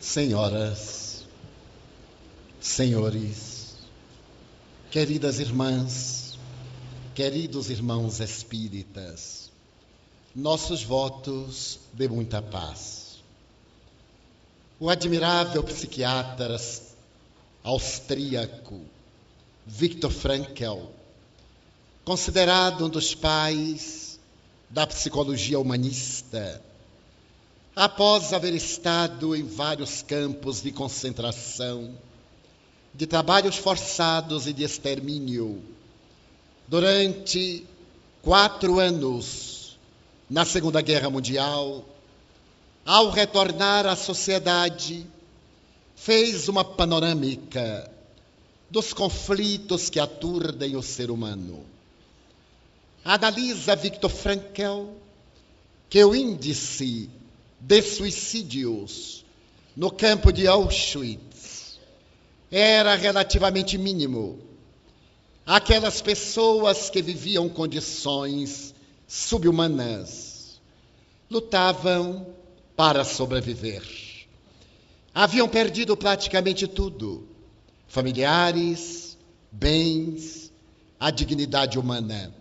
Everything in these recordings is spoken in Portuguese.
Senhoras, senhores, queridas irmãs, queridos irmãos espíritas, nossos votos de muita paz. O admirável psiquiatra austríaco Viktor Frankl, considerado um dos pais da psicologia humanista, após haver estado em vários campos de concentração, de trabalhos forçados e de extermínio, durante 4 anos na Segunda Guerra Mundial, ao retornar à sociedade, fez uma panorâmica dos conflitos que aturdem o ser humano. Analisa Viktor Frankl que o índice de suicídios no campo de Auschwitz era relativamente mínimo. Aquelas pessoas que viviam condições subhumanas lutavam para sobreviver. Haviam perdido praticamente tudo: familiares, bens, a dignidade humana.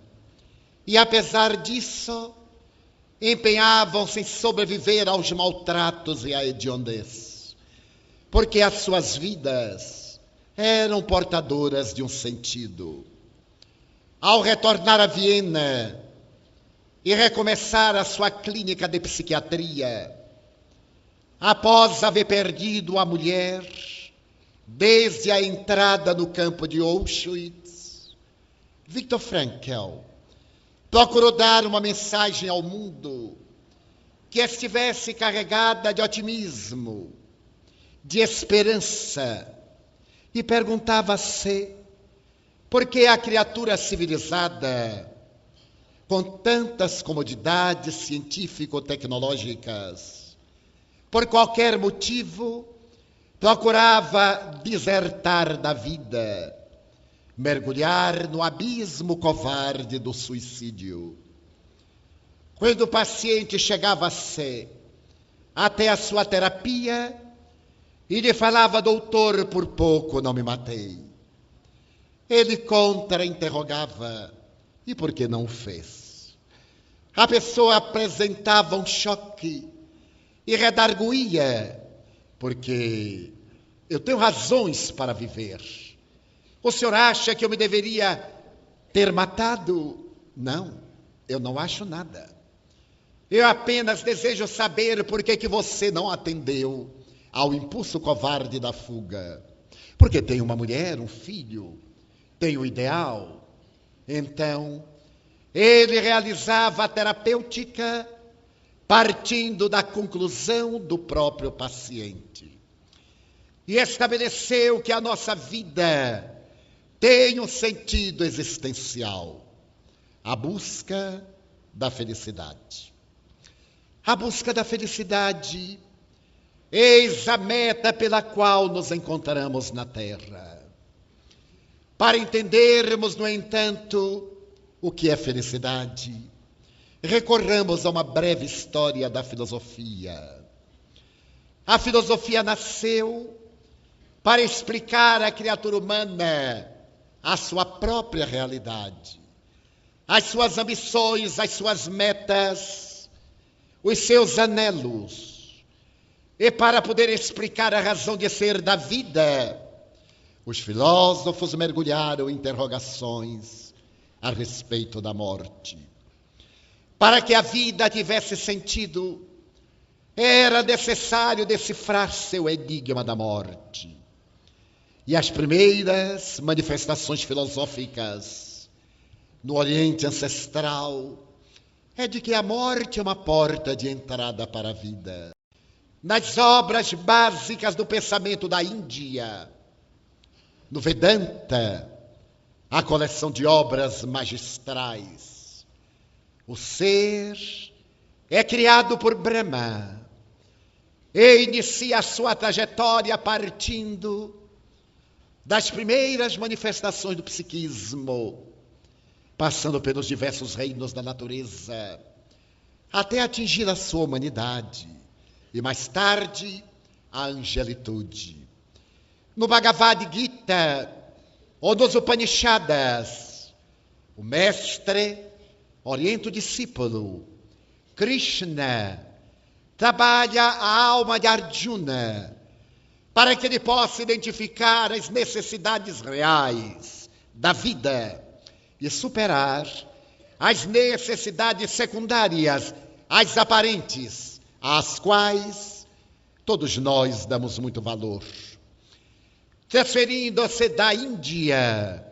E apesar disso, empenhavam-se em sobreviver aos maltratos e à hediondez, porque as suas vidas eram portadoras de um sentido. Ao retornar a Viena e recomeçar a sua clínica de psiquiatria, após haver perdido a mulher desde a entrada no campo de Auschwitz, Viktor Frankl procurou dar uma mensagem ao mundo que estivesse carregada de otimismo, de esperança, e perguntava-se por que a criatura civilizada, com tantas comodidades científico-tecnológicas, por qualquer motivo, procurava desertar da vida, mergulhar no abismo covarde do suicídio. Quando o paciente chegava-se até a sua terapia e lhe falava: doutor, por pouco não me matei, ele contra-interrogava: e por que não o fez? A pessoa apresentava um choque e redarguía: porque eu tenho razões para viver. O senhor acha que eu me deveria ter matado? Não, eu não acho nada. Eu apenas desejo saber por que você não atendeu ao impulso covarde da fuga. Porque tem uma mulher, um filho, tem um ideal. Então, ele realizava a terapêutica partindo da conclusão do próprio paciente. E estabeleceu que a nossa vida tem um sentido existencial: a busca da felicidade. A busca da felicidade, eis a meta pela qual nos encontramos na Terra. Para entendermos, no entanto, o que é felicidade, recorramos a uma breve história da filosofia. A filosofia nasceu para explicar à criatura humana a sua própria realidade, as suas ambições, as suas metas, os seus anelos. E para poder explicar a razão de ser da vida, os filósofos mergulharam em interrogações a respeito da morte. Para que a vida tivesse sentido, era necessário decifrar seu enigma da morte. E as primeiras manifestações filosóficas no Oriente ancestral é de que a morte é uma porta de entrada para a vida. Nas obras básicas do pensamento da Índia, no Vedanta, a coleção de obras magistrais, o ser é criado por Brahma e inicia a sua trajetória partindo das primeiras manifestações do psiquismo, passando pelos diversos reinos da natureza, até atingir a sua humanidade, e mais tarde a angelitude. No Bhagavad Gita ou nos Upanishadas, o mestre orienta o discípulo. Krishna trabalha a alma de Arjuna para que ele possa identificar as necessidades reais da vida e superar as necessidades secundárias, as aparentes, às quais todos nós damos muito valor. Transferindo-se da Índia,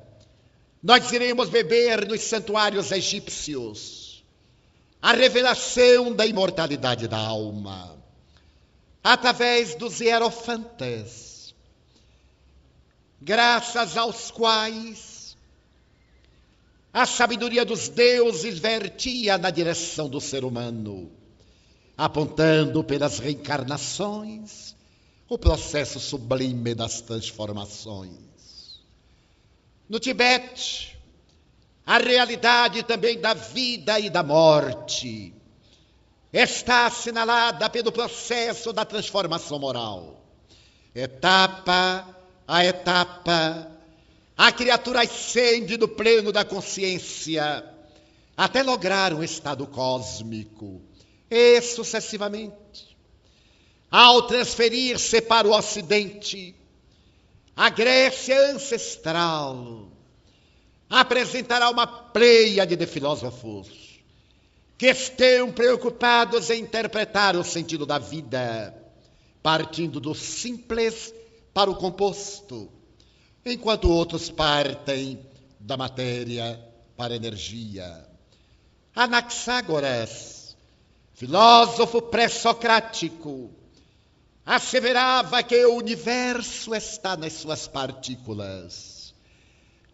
nós iremos beber nos santuários egípcios a revelação da imortalidade da alma, através dos hierofantes, graças aos quais a sabedoria dos deuses vertia na direção do ser humano, apontando pelas reencarnações o processo sublime das transformações. No Tibete, a realidade também da vida e da morte está assinalada pelo processo da transformação moral. Etapa a etapa, a criatura ascende do plano da consciência até lograr um estado cósmico, e sucessivamente. Ao transferir-se para o Ocidente, a Grécia ancestral apresentará uma pleiade de filósofos que estão preocupados em interpretar o sentido da vida, partindo do simples para o composto, enquanto outros partem da matéria para a energia. Anaxágoras, filósofo pré-socrático, asseverava que o universo está nas suas partículas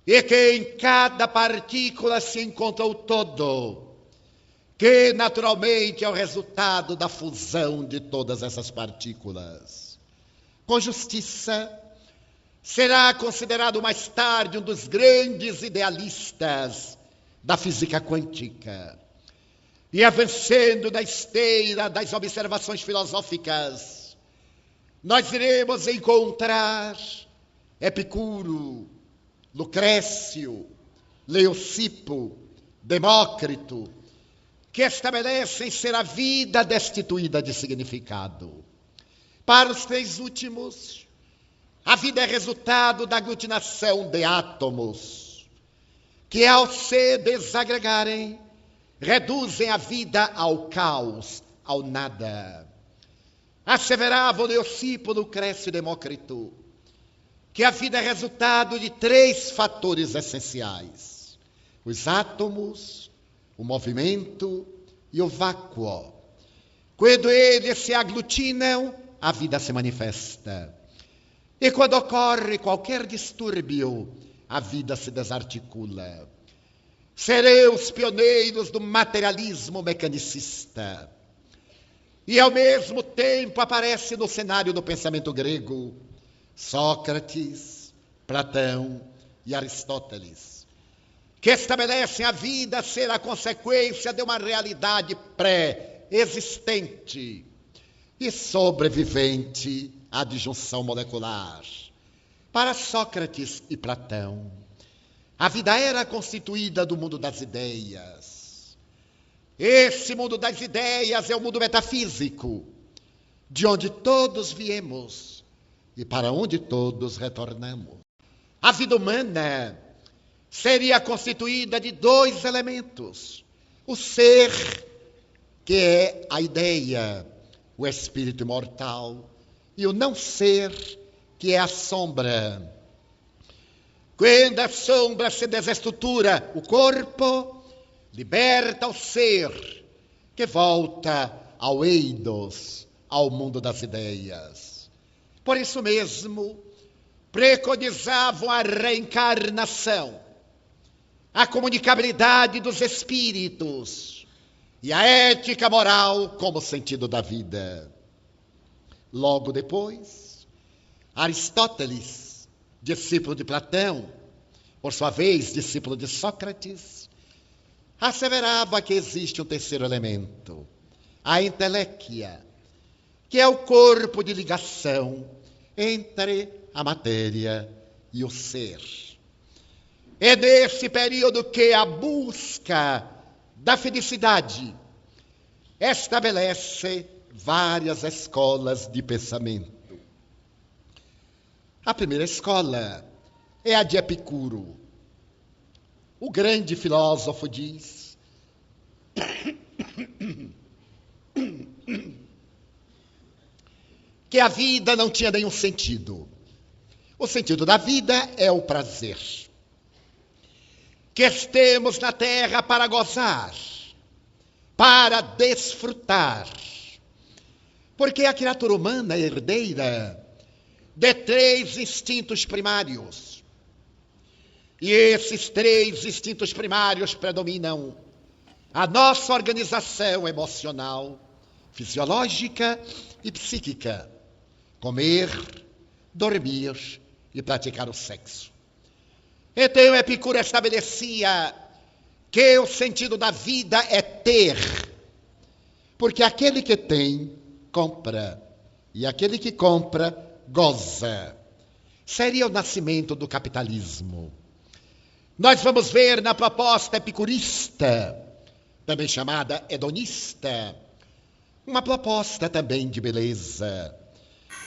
e que em cada partícula se encontra o todo, que naturalmente é o resultado da fusão de todas essas partículas. Com justiça, será considerado mais tarde um dos grandes idealistas da física quântica. E avançando na esteira das observações filosóficas, nós iremos encontrar Epicuro, Lucrécio, Leucipo, Demócrito, que estabelecem ser a vida destituída de significado. Para os três últimos, a vida é resultado da aglutinação de átomos, que ao se desagregarem, reduzem a vida ao caos, ao nada. Asseveravam Leucipo, Lucrécio e Demócrito que a vida é resultado de três fatores essenciais: os átomos, o movimento e o vácuo. Quando eles se aglutinam, a vida se manifesta. E quando ocorre qualquer distúrbio, a vida se desarticula. Serão os pioneiros do materialismo mecanicista. E ao mesmo tempo aparece no cenário do pensamento grego Sócrates, Platão e Aristóteles, que estabelecem a vida ser a consequência de uma realidade pré-existente e sobrevivente à disjunção molecular. Para Sócrates e Platão, a vida era constituída do mundo das ideias. Esse mundo das ideias é o mundo metafísico, de onde todos viemos e para onde todos retornamos. A vida humana seria constituída de dois elementos: o ser, que é a ideia, o espírito imortal, e o não ser, que é a sombra. Quando a sombra se desestrutura, o corpo liberta o ser, que volta ao eidos, ao mundo das ideias. Por isso mesmo, preconizavam a reencarnação, a comunicabilidade dos espíritos e a ética moral como sentido da vida. Logo depois, Aristóteles, discípulo de Platão, por sua vez discípulo de Sócrates, asseverava que existe um terceiro elemento, a enteléquia, que é o corpo de ligação entre a matéria e o ser. É nesse período que a busca da felicidade estabelece várias escolas de pensamento. A primeira escola é a de Epicuro. O grande filósofo diz que a vida não tinha nenhum sentido. O sentido da vida é o prazer. Que estemos na terra para gozar, para desfrutar. Porque a criatura humana é herdeira de 3 instintos primários. E esses 3 instintos primários predominam a nossa organização emocional, fisiológica e psíquica. Comer, dormir e praticar o sexo. Então Epicuro estabelecia que o sentido da vida é ter. Porque aquele que tem, compra. E aquele que compra, goza. Seria o nascimento do capitalismo. Nós vamos ver na proposta epicurista, também chamada hedonista, uma proposta também de beleza.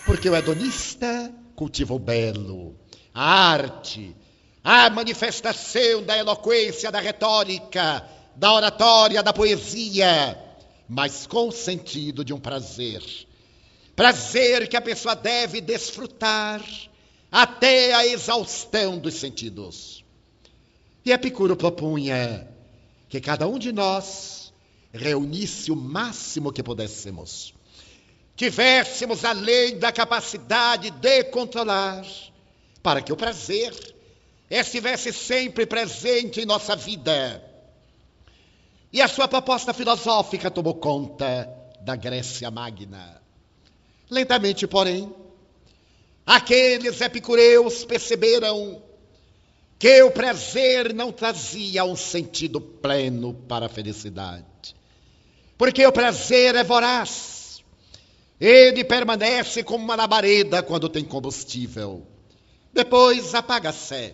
Porque o hedonista cultiva o belo, a arte, a manifestação da eloquência, da retórica, da oratória, da poesia, mas com o sentido de um prazer. Prazer que a pessoa deve desfrutar até a exaustão dos sentidos. E Epicuro propunha que cada um de nós reunisse o máximo que pudéssemos. Tivéssemos além da capacidade de controlar, para que o prazer estivesse sempre presente em nossa vida. E a sua proposta filosófica tomou conta da Grécia Magna. Lentamente, porém, aqueles epicureus perceberam que o prazer não trazia um sentido pleno para a felicidade. Porque o prazer é voraz. Ele permanece como uma labareda quando tem combustível. Depois apaga-se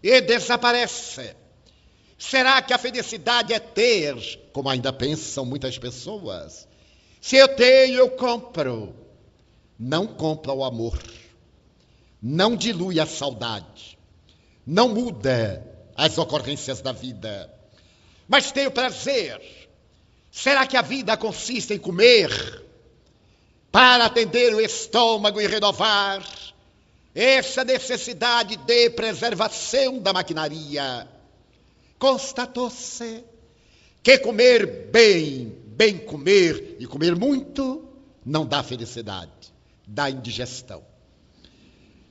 e desaparece. Será que a felicidade é ter, como ainda pensam muitas pessoas? Se eu tenho, eu compro. Não compra o amor. Não dilui a saudade. Não muda as ocorrências da vida. Mas tenho prazer. Será que a vida consiste em comer para atender o estômago e renovar essa necessidade de preservação da maquinaria? Constatou-se que comer bem, bem comer e comer muito não dá felicidade, dá indigestão.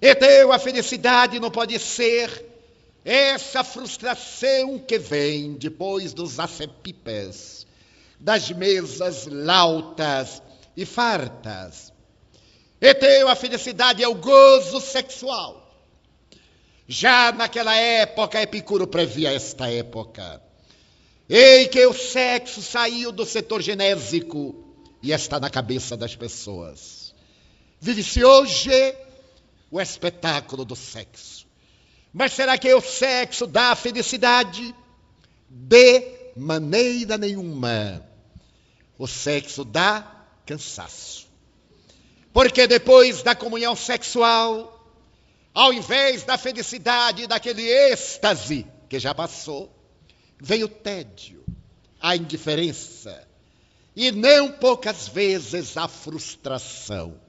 Então a felicidade não pode ser essa frustração que vem depois dos acepipes, das mesas lautas e fartas. Então a felicidade é o gozo sexual. Já naquela época, Epicuro previa esta época, em que o sexo saiu do setor genésico e está na cabeça das pessoas. Vive-se hoje o espetáculo do sexo. Mas será que o sexo dá felicidade? De maneira nenhuma. O sexo dá cansaço. Porque depois da comunhão sexual, ao invés da felicidade, daquele êxtase que já passou, vem o tédio, a indiferença e não poucas vezes a frustração.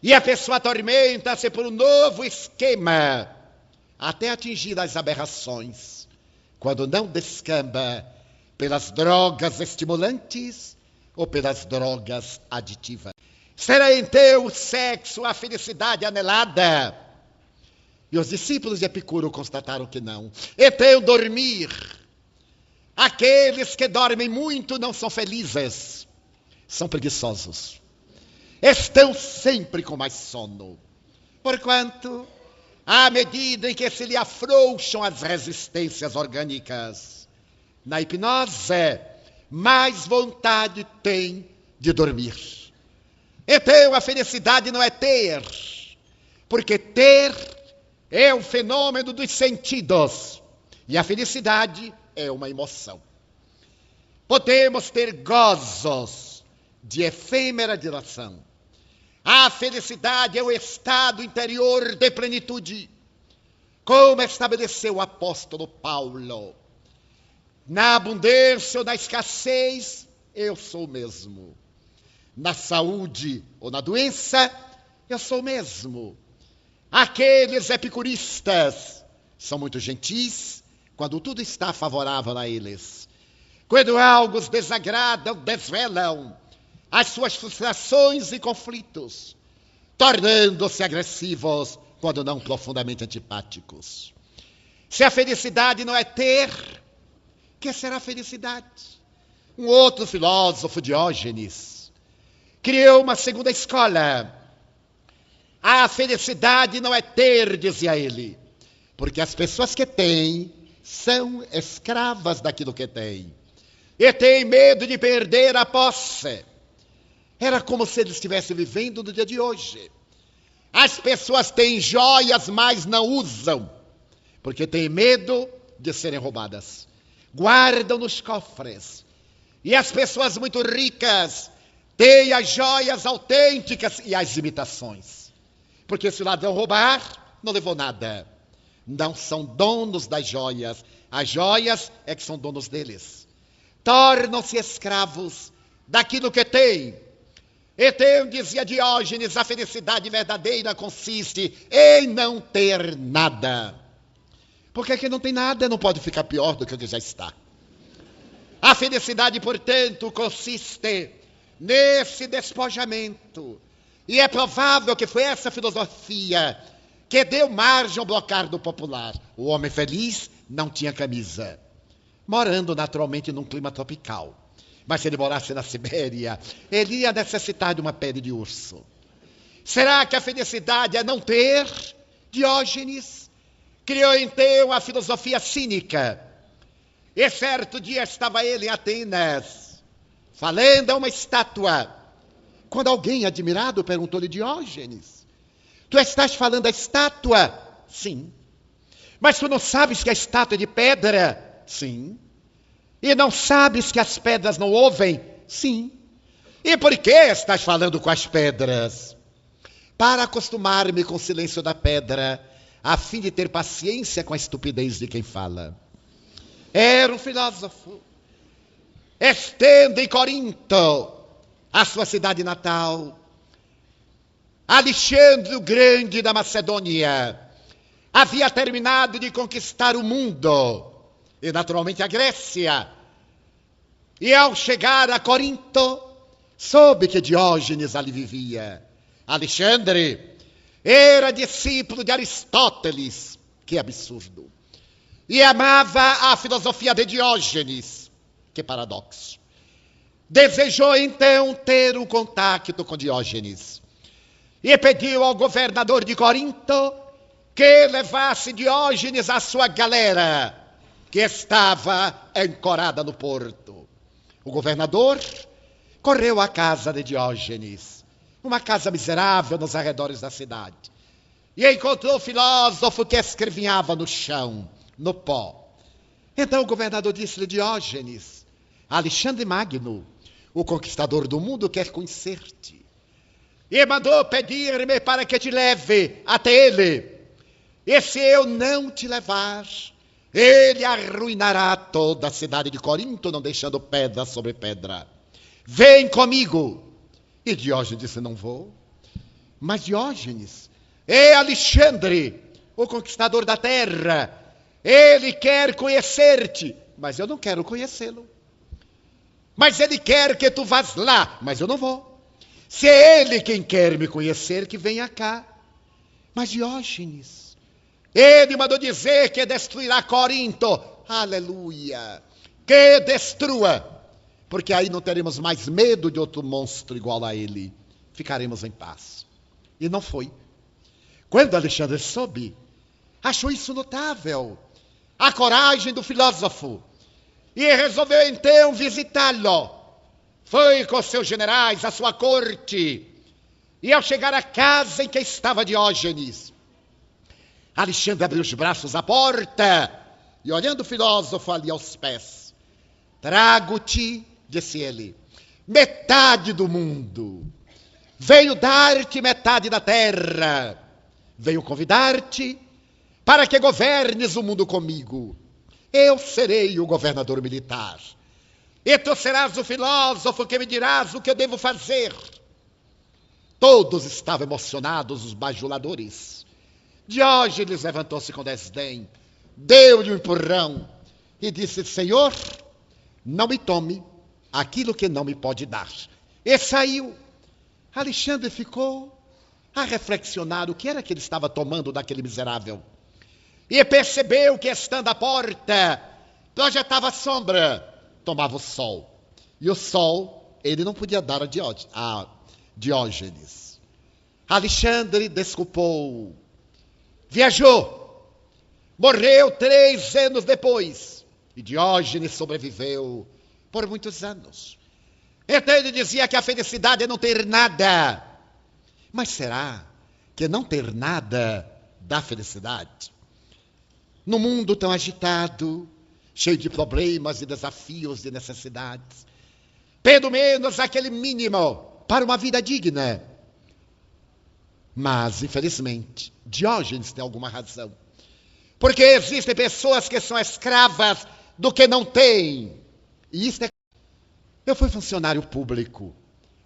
E a pessoa atormenta-se por um novo esquema, até atingir as aberrações, quando não descamba pelas drogas estimulantes ou pelas drogas aditivas. Será então o sexo a felicidade anelada? E os discípulos de Epicuro constataram que não. Então dormir. Aqueles que dormem muito não são felizes, são preguiçosos. Estão sempre com mais sono. Porquanto, à medida em que se lhe afrouxam as resistências orgânicas, na hipnose, mais vontade tem de dormir. Então a felicidade não é ter, porque ter é um fenômeno dos sentidos e a felicidade é uma emoção. Podemos ter gozos de efêmera duração. A felicidade é o estado interior de plenitude, como estabeleceu o apóstolo Paulo. Na abundância ou na escassez, eu sou o mesmo. Na saúde ou na doença, eu sou o mesmo. Aqueles epicuristas são muito gentis quando tudo está favorável a eles. Quando algo os desagrada, desvelam as suas frustrações e conflitos, tornando-se agressivos quando não profundamente antipáticos. Se a felicidade não é ter, que será a felicidade? Um outro filósofo, Diógenes, criou uma segunda escola. A felicidade não é ter, dizia ele, porque as pessoas que têm são escravas daquilo que têm e têm medo de perder a posse. Era como se ele estivesse vivendo no dia de hoje. As pessoas têm joias, mas não usam, porque têm medo de serem roubadas. Guardam nos cofres. E as pessoas muito ricas têm as joias autênticas e as imitações. Porque se o ladrão roubar, não levou nada. Não são donos das joias. As joias é que são donos deles. Tornam-se escravos daquilo que têm. Então, dizia Diógenes, a felicidade verdadeira consiste em não ter nada. Porque quem não tem nada não pode ficar pior do que o que já está. A felicidade, portanto, consiste nesse despojamento. E é provável que foi essa filosofia que deu margem ao bloqueio popular. O homem feliz não tinha camisa, morando naturalmente num clima tropical. Mas se ele morasse na Sibéria, ele ia necessitar de uma pele de urso. Será que a felicidade é não ter? Diógenes criou então a filosofia cínica. E certo dia estava ele em Atenas, falando a uma estátua. Quando alguém admirado perguntou-lhe: Diógenes, tu estás falando a estátua? Sim. Mas tu não sabes que a estátua é de pedra? Sim. E não sabes que as pedras não ouvem? Sim. E por que estás falando com as pedras? Para acostumar-me com o silêncio da pedra, a fim de ter paciência com a estupidez de quem fala. Era um filósofo, estando em Corinto, a sua cidade natal. Alexandre o Grande da Macedônia havia terminado de conquistar o mundo, e naturalmente a Grécia. E ao chegar a Corinto, soube que Diógenes ali vivia. Alexandre era discípulo de Aristóteles, que absurdo, e amava a filosofia de Diógenes, que paradoxo. Desejou então ter um contato com Diógenes e pediu ao governador de Corinto que levasse Diógenes à sua galera, que estava ancorada no porto. O governador correu à casa de Diógenes, uma casa miserável nos arredores da cidade, e encontrou o filósofo que escrevinhava no chão, no pó. Então o governador disse-lhe: Diógenes, Alexandre Magno, o conquistador do mundo, quer conhecer-te, e mandou pedir-me para que te leve até ele. E se eu não te levar, ele arruinará toda a cidade de Corinto, não deixando pedra sobre pedra. Vem comigo. E Diógenes disse: não vou. Mas Diógenes é Alexandre, o conquistador da terra. Ele quer conhecer-te, mas eu não quero conhecê-lo. Mas ele quer que tu vás lá, mas eu não vou. Se é ele quem quer me conhecer, que venha cá. Mas Diógenes, ele mandou dizer que destruirá Corinto. Aleluia! Que destrua, porque aí não teremos mais medo de outro monstro igual a ele. Ficaremos em paz. E não foi. Quando Alexandre soube, achou isso notável, a coragem do filósofo, e resolveu então visitá-lo. Foi com seus generais à sua corte E ao chegar à casa em que estava Diógenes, Alexandre abriu os braços à porta e, olhando o filósofo ali aos pés, trago-te, disse ele, metade do mundo. Venho dar-te metade da terra. Venho convidar-te para que governes o mundo comigo. Eu serei o governador militar. E tu serás o filósofo que me dirás o que eu devo fazer. Todos estavam emocionados, os bajuladores. Diógenes levantou-se com desdém, deu-lhe um empurrão e disse, Senhor, não me tome aquilo que não me pode dar. E saiu. Alexandre ficou a reflexionar o que era que ele estava tomando daquele miserável. E percebeu que, estando à porta, projetava a sombra, tomava o sol. E o sol, ele não podia dar a Diógenes. Alexandre desculpou, viajou, morreu 3 anos depois. E Diógenes sobreviveu por muitos anos. Então ele dizia que a felicidade é não ter nada. Mas será que não ter nada dá felicidade? No mundo tão agitado, cheio de problemas, de desafios, de necessidades, pelo menos aquele mínimo para uma vida digna. Mas, infelizmente, Diógenes tem alguma razão. Porque existem pessoas que são escravas do que não têm. E isso é... Eu fui funcionário público.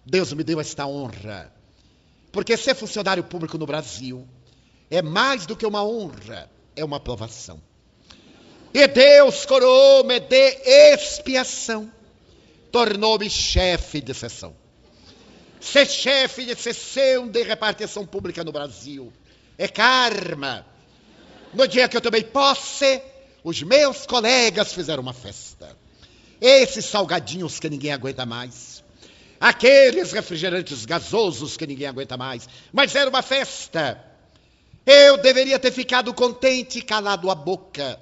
Deus me deu esta honra. Porque ser funcionário público no Brasil é mais do que uma honra, é uma aprovação. E Deus coroou-me de expiação. Tornou-me chefe de seção. Ser chefe de seção de repartição pública no Brasil é karma. No dia que eu tomei posse, os meus colegas fizeram uma festa. Esses salgadinhos que ninguém aguenta mais. Aqueles refrigerantes gasosos que ninguém aguenta mais. Mas era uma festa. Eu deveria ter ficado contente e calado a boca.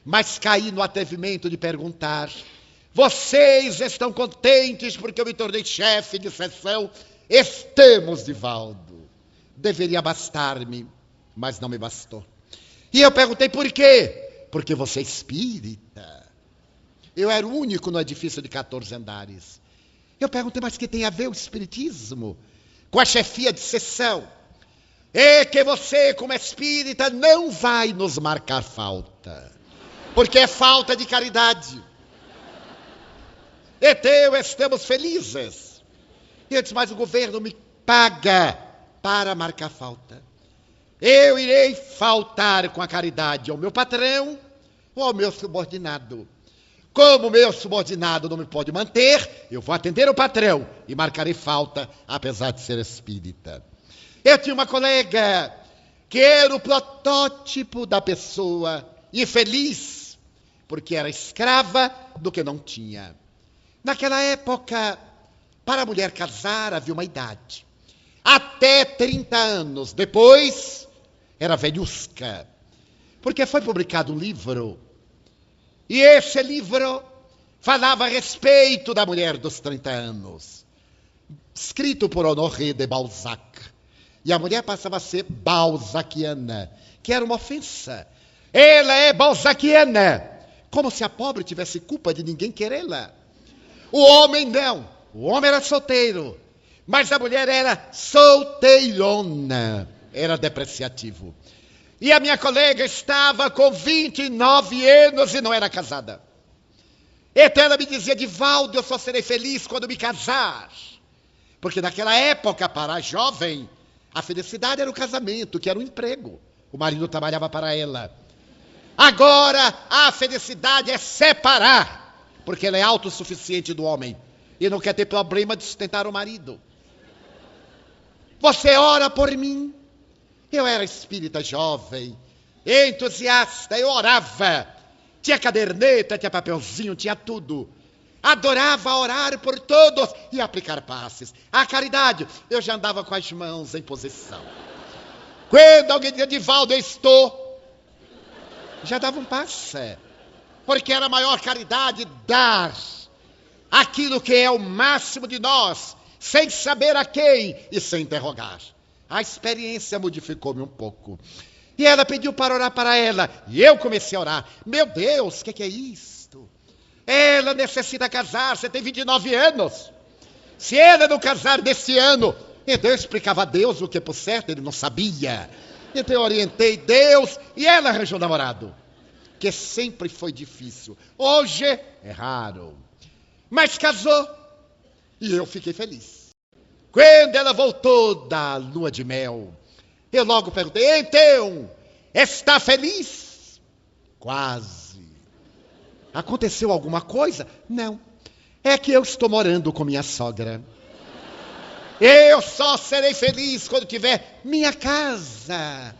Mas caí no atrevimento de perguntar: vocês estão contentes porque eu me tornei chefe de seção? Estamos, Divaldo. Deveria bastar-me, mas não me bastou. E eu perguntei por quê? Porque você é espírita. Eu era o único no edifício de 14 andares. Eu perguntei, mas que tem a ver o espiritismo com a chefia de seção? É que você, como espírita, não vai nos marcar falta. Porque é falta de caridade. Então, estamos felizes. E eu disse, mas o governo me paga para marcar falta. Eu irei faltar com a caridade ao meu patrão ou ao meu subordinado. Como o meu subordinado não me pode manter, eu vou atender o patrão e marcarei falta, apesar de ser espírita. Eu tinha uma colega que era o protótipo da pessoa infeliz, porque era escrava do que não tinha. Naquela época, para a mulher casar havia uma idade. Até 30 anos. Depois, era velhusca. Porque foi publicado um livro. E esse livro falava a respeito da mulher dos 30 anos. Escrito por Honoré de Balzac. E a mulher passava a ser balzaquiana, que era uma ofensa. Ela é balzaquiana. Como se a pobre tivesse culpa de ninguém querê-la. O homem não. O homem era solteiro. Mas a mulher era solteirona. Era depreciativo. E a minha colega estava com 29 anos e não era casada. Então ela me dizia, Divaldo, eu só serei feliz quando me casar. Porque naquela época, para a jovem, a felicidade era o casamento, que era o emprego. O marido trabalhava para ela. Agora, a felicidade é separar, porque ela é autossuficiente do homem e não quer ter problema de sustentar o marido. Você ora por mim? Eu era espírita jovem, entusiasta, eu orava. Tinha caderneta, tinha papelzinho, tinha tudo. Adorava orar por todos e aplicar passes. A caridade, eu já andava com as mãos em posição. Quando alguém dizia, Divaldo, eu estou... já dava um passe. Porque era a maior caridade dar aquilo que é o máximo de nós, sem saber a quem e sem interrogar. A experiência modificou-me um pouco. E ela pediu para orar para ela. E eu comecei a orar. Meu Deus, o que é isto? Ela necessita casar, você tem 29 anos. Se ela não casar desse ano, então eu explicava a Deus o que é por certo, ele não sabia. Então eu orientei Deus e ela arranjou um namorado. Que sempre foi difícil. Hoje é raro. Mas casou. E eu fiquei feliz. Quando ela voltou da lua de mel, eu logo perguntei, então, está feliz? Quase. Aconteceu alguma coisa? Não. É que eu estou morando com minha sogra. Eu só serei feliz quando tiver minha casa.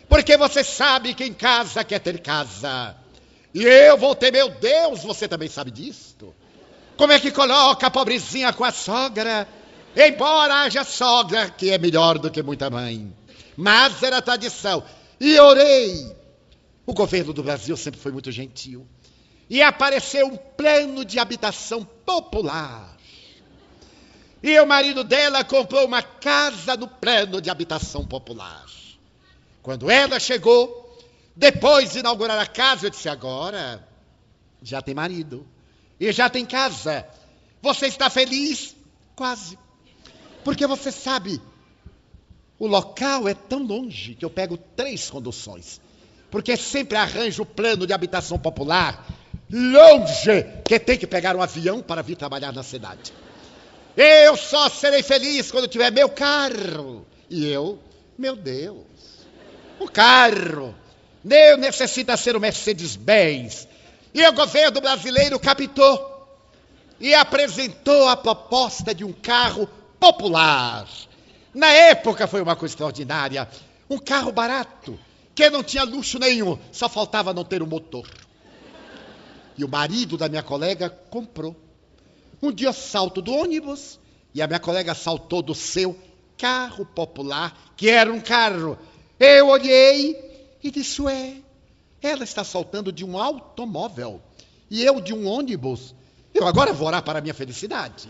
Porque você sabe que em casa quer ter casa. E eu vou ter, meu Deus, você também sabe disto. Como é que coloca a pobrezinha com a sogra? Embora haja sogra, que é melhor do que muita mãe. Mas era tradição. E orei. O governo do Brasil sempre foi muito gentil. E apareceu um plano de habitação popular. E o marido dela comprou uma casa no plano de habitação popular. Quando ela chegou, depois de inaugurar a casa, eu disse, agora já tem marido. E já tem casa. Você está feliz? Quase. Porque você sabe, o local é tão longe que eu pego 3 conduções. Porque sempre arranjo o plano de habitação popular longe, que tem que pegar um avião para vir trabalhar na cidade. Eu só serei feliz quando tiver meu carro. E eu, meu Deus, o carro não necessita ser um Mercedes-Benz. E o governo brasileiro captou e apresentou a proposta de um carro popular. Na época foi uma coisa extraordinária. Um carro barato, que não tinha luxo nenhum, só faltava não ter um motor. E o marido da minha colega comprou. Um dia eu salto do ônibus e a minha colega saltou do seu carro popular, que era um carro. Eu olhei e disse, ela está saltando de um automóvel e eu de um ônibus. Eu agora vou orar para a minha felicidade.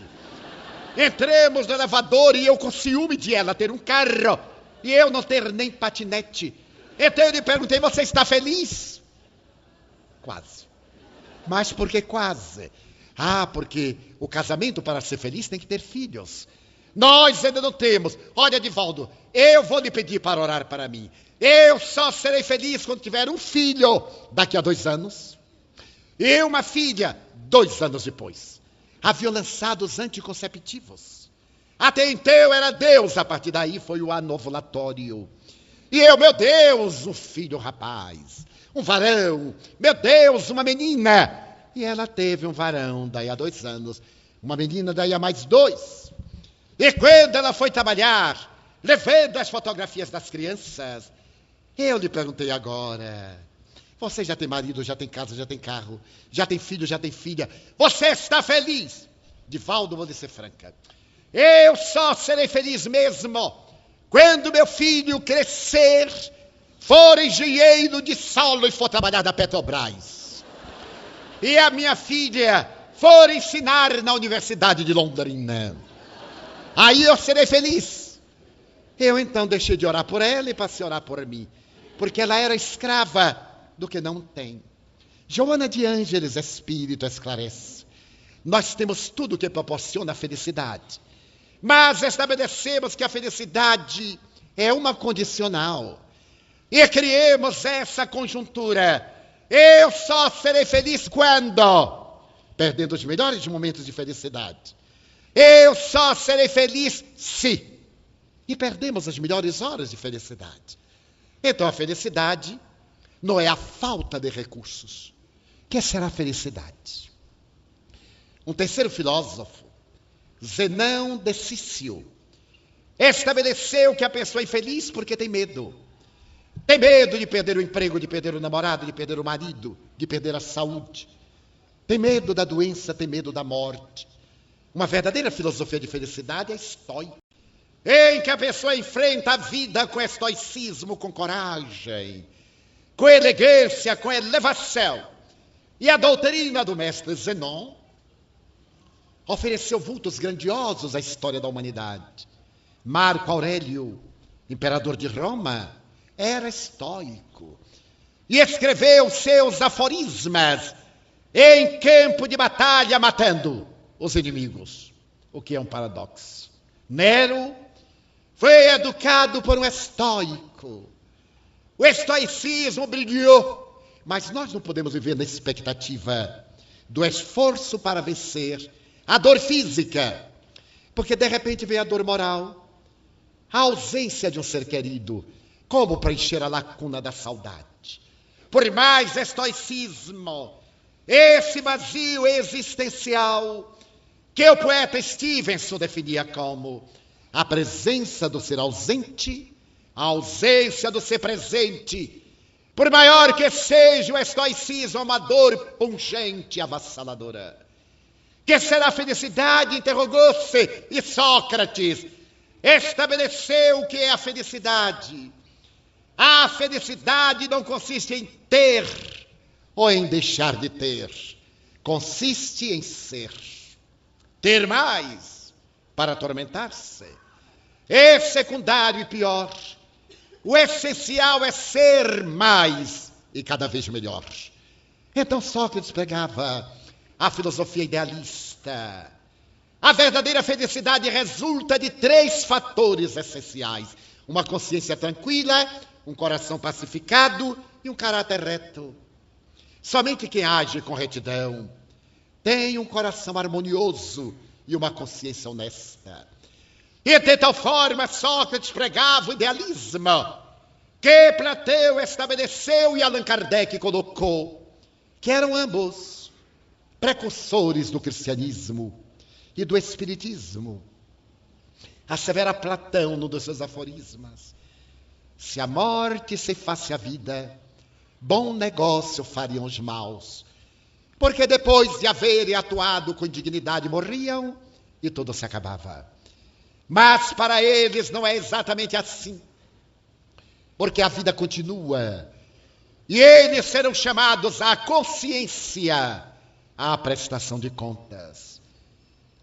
Entremos no elevador e eu com ciúme de ela ter um carro e eu não ter nem patinete. Então eu lhe perguntei, você está feliz? Quase. Mas por que quase? Porque o casamento para ser feliz tem que ter filhos. Nós ainda não temos. Olha, Divaldo, eu vou lhe pedir para orar para mim. Eu só serei feliz quando tiver um filho daqui a 2 anos. E uma filha 2 anos depois. Haviam lançado os anticonceptivos. Até então era Deus, a partir daí foi o anovulatório. E eu, meu Deus, um filho rapaz, um varão, meu Deus, uma menina. E ela teve um varão, daí a 2 anos, uma menina, daí a mais 2. E quando ela foi trabalhar, levando as fotografias das crianças, eu lhe perguntei agora, você já tem marido, já tem casa, já tem carro, já tem filho, já tem filha, você está feliz? Divaldo, vou lhe ser franca, eu só serei feliz mesmo quando meu filho crescer, for engenheiro de solo e for trabalhar na Petrobras. E a minha filha for ensinar na Universidade de Londrina. Aí eu serei feliz. Eu então deixei de orar por ela e passei a orar por mim. Porque ela era escrava do que não tem. Joana de Ângeles, Espírito, esclarece. Nós temos tudo que proporciona a felicidade. Mas estabelecemos que a felicidade é uma condicional. E criemos essa conjuntura. Eu só serei feliz quando? Perdendo os melhores momentos de felicidade. Eu só serei feliz se. E perdemos as melhores horas de felicidade. Então a felicidade não é a falta de recursos. Que será a felicidade? Um terceiro filósofo, Zenão de Cício, estabeleceu que a pessoa é infeliz porque tem medo. Tem medo de perder o emprego, de perder o namorado, de perder o marido, de perder a saúde. Tem medo da doença, tem medo da morte. Uma verdadeira filosofia de felicidade é estoica, em que a pessoa enfrenta a vida com estoicismo, com coragem, com elegância, com elevação. E a doutrina do mestre Zenon ofereceu vultos grandiosos à história da humanidade. Marco Aurélio, imperador de Roma, era estoico e escreveu seus aforismas em campo de batalha, matando os inimigos, o que é um paradoxo. Nero foi educado por um estoico. O estoicismo brilhou, mas nós não podemos viver na expectativa do esforço para vencer a dor física, porque de repente vem a dor moral, a ausência de um ser querido, como preencher a lacuna da saudade. Por mais estoicismo, esse vazio existencial que o poeta Stevenson definia como a presença do ser ausente, a ausência do ser presente. Por maior que seja o estoicismo, uma dor pungente e avassaladora. Que será a felicidade? Interrogou-se, e Sócrates estabeleceu o que é a felicidade. A felicidade não consiste em ter ou em deixar de ter. Consiste em ser. Ter mais para atormentar-se é secundário e pior. O essencial é ser mais e cada vez melhor. Então Sócrates pregava a filosofia idealista. A verdadeira felicidade resulta de 3 fatores essenciais: uma consciência tranquila, um coração pacificado e um caráter reto. Somente quem age com retidão tem um coração harmonioso e uma consciência honesta. E de tal forma Sócrates pregava o idealismo que Platão estabeleceu e Allan Kardec colocou, que eram ambos precursores do cristianismo e do espiritismo. Assevera Platão num dos seus aforismas: se a morte ceifasse a vida, bom negócio fariam os maus, porque depois de haverem atuado com indignidade morriam e tudo se acabava. Mas para eles não é exatamente assim, porque a vida continua e eles serão chamados à consciência, à prestação de contas.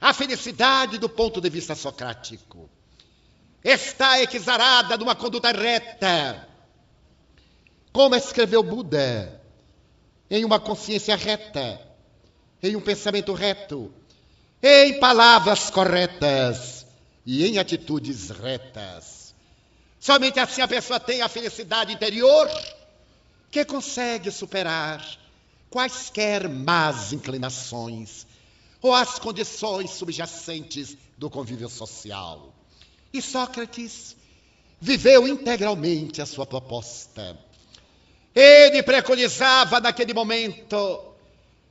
A felicidade, do ponto de vista socrático, está exarada numa conduta reta, como escreveu Buda, em uma consciência reta, em um pensamento reto, em palavras corretas e em atitudes retas. Somente assim a pessoa tem a felicidade interior, que consegue superar quaisquer más inclinações ou as condições subjacentes do convívio social. E Sócrates viveu integralmente a sua proposta. Ele preconizava naquele momento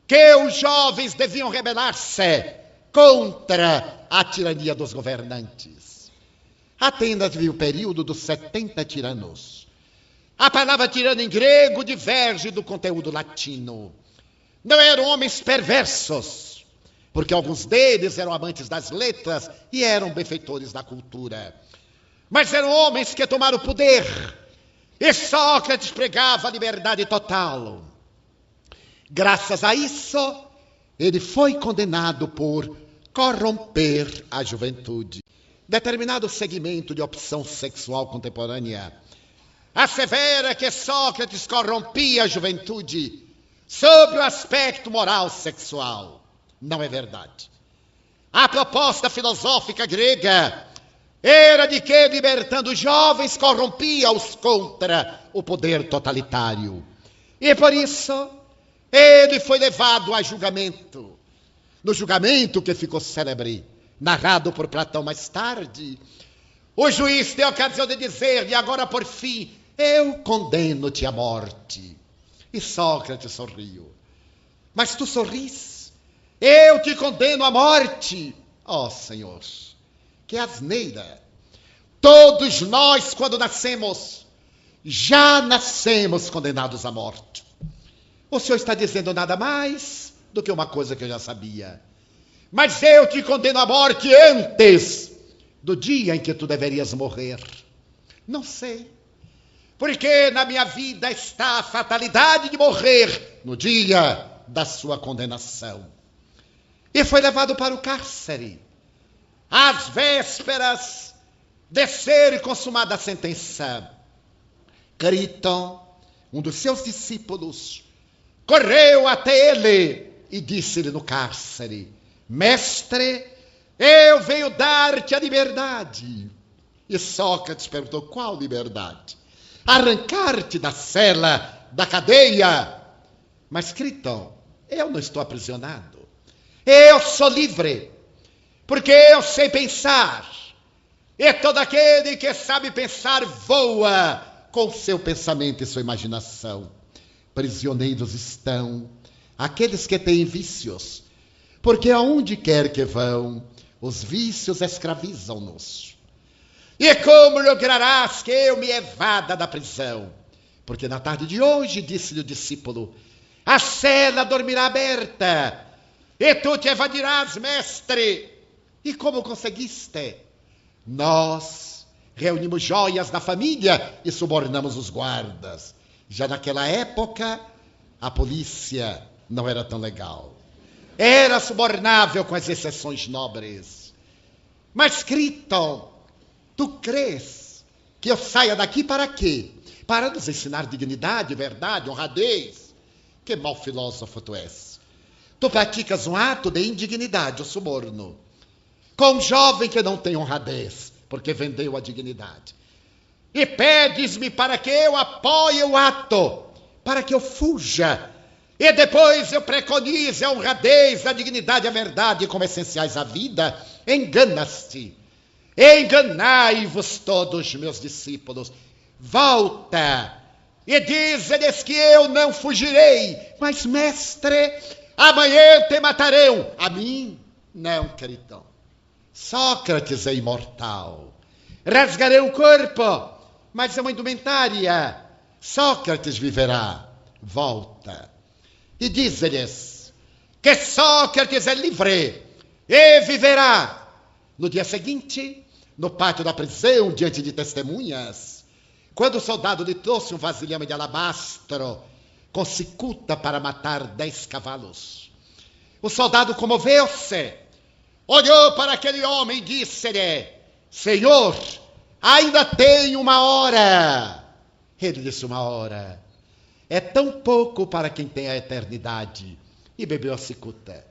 que os jovens deviam rebelar-se contra a tirania dos governantes. Atenas vive o período dos 70 tiranos. A palavra tirano em grego diverge do conteúdo latino. Não eram homens perversos, porque alguns deles eram amantes das letras e eram benfeitores da cultura. Mas eram homens que tomaram o poder. E Sócrates pregava a liberdade total. Graças a isso, ele foi condenado por corromper a juventude. Determinado segmento de opção sexual contemporânea assevera que Sócrates corrompia a juventude sob o aspecto moral sexual. Não é verdade. A proposta filosófica grega era de que, libertando os jovens, corrompia-os contra o poder totalitário. E por isso, ele foi levado a julgamento. No julgamento que ficou célebre, narrado por Platão mais tarde, o juiz tem a ocasião de dizer-lhe: agora por fim, eu condeno-te à morte. E Sócrates sorriu. Mas tu sorris? Eu te condeno à morte? Ó Senhor, que asneira! Todos nós, quando nascemos, já nascemos condenados à morte. O Senhor está dizendo nada mais do que uma coisa que eu já sabia. Mas eu te condeno à morte antes do dia em que tu deverias morrer. Não sei, porque na minha vida está a fatalidade de morrer no dia da sua condenação. e foi levado para o cárcere. Às vésperas de ser consumada a sentença, Críton, um dos seus discípulos, correu até ele e disse-lhe no cárcere: Mestre, eu venho dar-te a liberdade. E Sócrates perguntou: qual liberdade? Arrancar-te da cela, da cadeia. Mas Críton, eu não estou aprisionado. Eu sou livre, porque eu sei pensar. E todo aquele que sabe pensar voa com seu pensamento e sua imaginação. Prisioneiros estão aqueles que têm vícios, porque aonde quer que vão, os vícios escravizam-nos. E como lograrás que eu me evada da prisão? Porque na tarde de hoje, disse-lhe o discípulo, a cela dormirá aberta, e tu te evadirás, mestre. E como conseguiste? Nós reunimos joias da família e subornamos os guardas. Já naquela época, a polícia não era tão legal. Era subornável com as exceções nobres. Mas, Críton, tu crês que eu saia daqui para quê? Para nos ensinar dignidade, verdade, honradez? Que mau filósofo tu és. Tu praticas um ato de indignidade, o suborno, com um jovem que não tem honradez, porque vendeu a dignidade. E pedes-me para que eu apoie o ato, para que eu fuja, e depois eu preconize a honradez, a dignidade e a verdade como essenciais à vida. Enganas-te. Enganai-vos todos, meus discípulos. Volta e diz-lhes que eu não fugirei. Mas, mestre, amanhã te matarão. A mim, não, Críton. Sócrates é imortal. Rasgarão o corpo, mas é uma indumentária. Sócrates viverá. Volta. E diz-lhes que Sócrates é livre e viverá. No dia seguinte, no pátio da prisão, diante de testemunhas, quando o soldado lhe trouxe um vasilhame de alabastro com cicuta para matar 10 cavalos, o soldado comoveu-se, olhou para aquele homem e disse-lhe: Senhor, ainda tenho 1 hora. Ele disse: 1 hora é tão pouco para quem tem a eternidade. E bebeu a cicuta.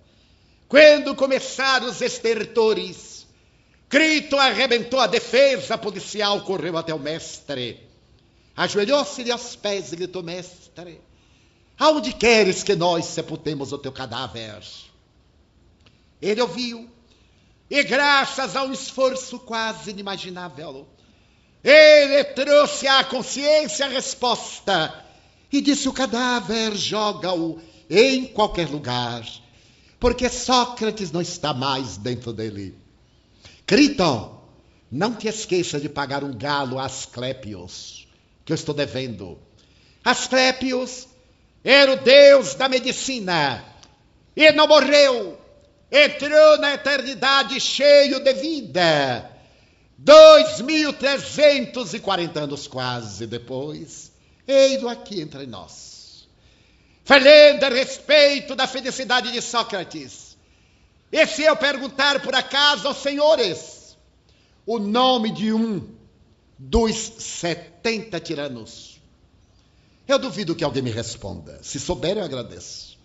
Quando começaram os estertores, Críton arrebentou a defesa policial, correu até o mestre, ajoelhou-se-lhe aos pés e gritou: Mestre, aonde queres que nós sepultemos o teu cadáver? Ele ouviu, e graças a um esforço quase inimaginável, ele trouxe à consciência a resposta e disse: o cadáver joga-o em qualquer lugar, porque Sócrates não está mais dentro dele. Críton, não te esqueça de pagar um galo a Asclépios, que eu estou devendo. Asclépios era o deus da medicina e não morreu. Entrou na eternidade cheio de vida. 2.340 anos quase depois, ei-lo aqui entre nós, falando a respeito da felicidade de Sócrates. E se eu perguntar por acaso aos senhores o nome de um dos 70 tiranos, eu duvido que alguém me responda. Se souber, eu agradeço.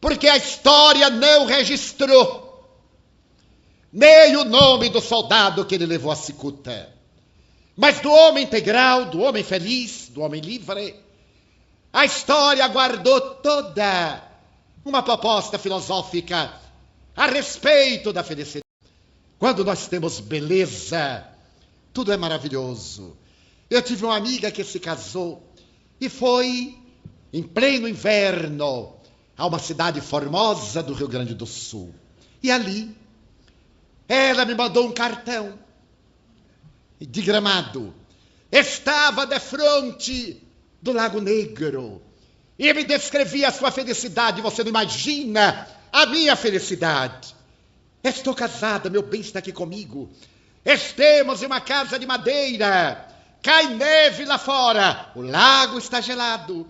Porque a história não registrou nem o nome do soldado que ele levou a cicuta, mas do homem integral, do homem feliz, do homem livre. A história guardou toda uma proposta filosófica a respeito da felicidade. Quando nós temos beleza, tudo é maravilhoso. Eu tive uma amiga que se casou e foi em pleno inverno a uma cidade formosa do Rio Grande do Sul. E ali ela me mandou um cartão de Gramado. Estava defronte do Lago Negro e me descrevia a sua felicidade. Você não imagina a minha felicidade. Estou casada, meu bem está aqui comigo. Estamos em uma casa de madeira. Cai neve lá fora. O lago está gelado.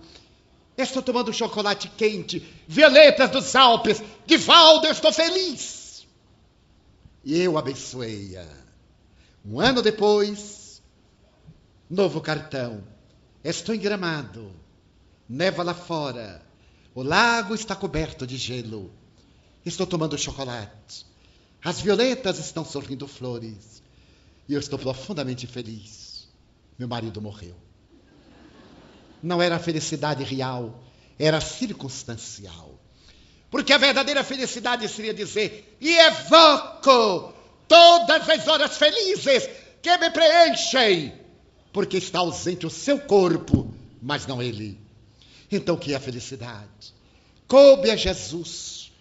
Estou tomando chocolate quente, violetas dos Alpes. Divaldo, eu estou feliz. E eu abençoei-a. Um ano depois, novo cartão. Estou em Gramado. Neva lá fora. O lago está coberto de gelo. Estou tomando chocolate. As violetas estão sorrindo flores. E eu estou profundamente feliz. Meu marido morreu. Não era felicidade real, era circunstancial. Porque a verdadeira felicidade seria dizer: e evoco todas as horas felizes que me preenchem, porque está ausente o seu corpo, mas não ele. Então, o que é a felicidade? Coube a Jesus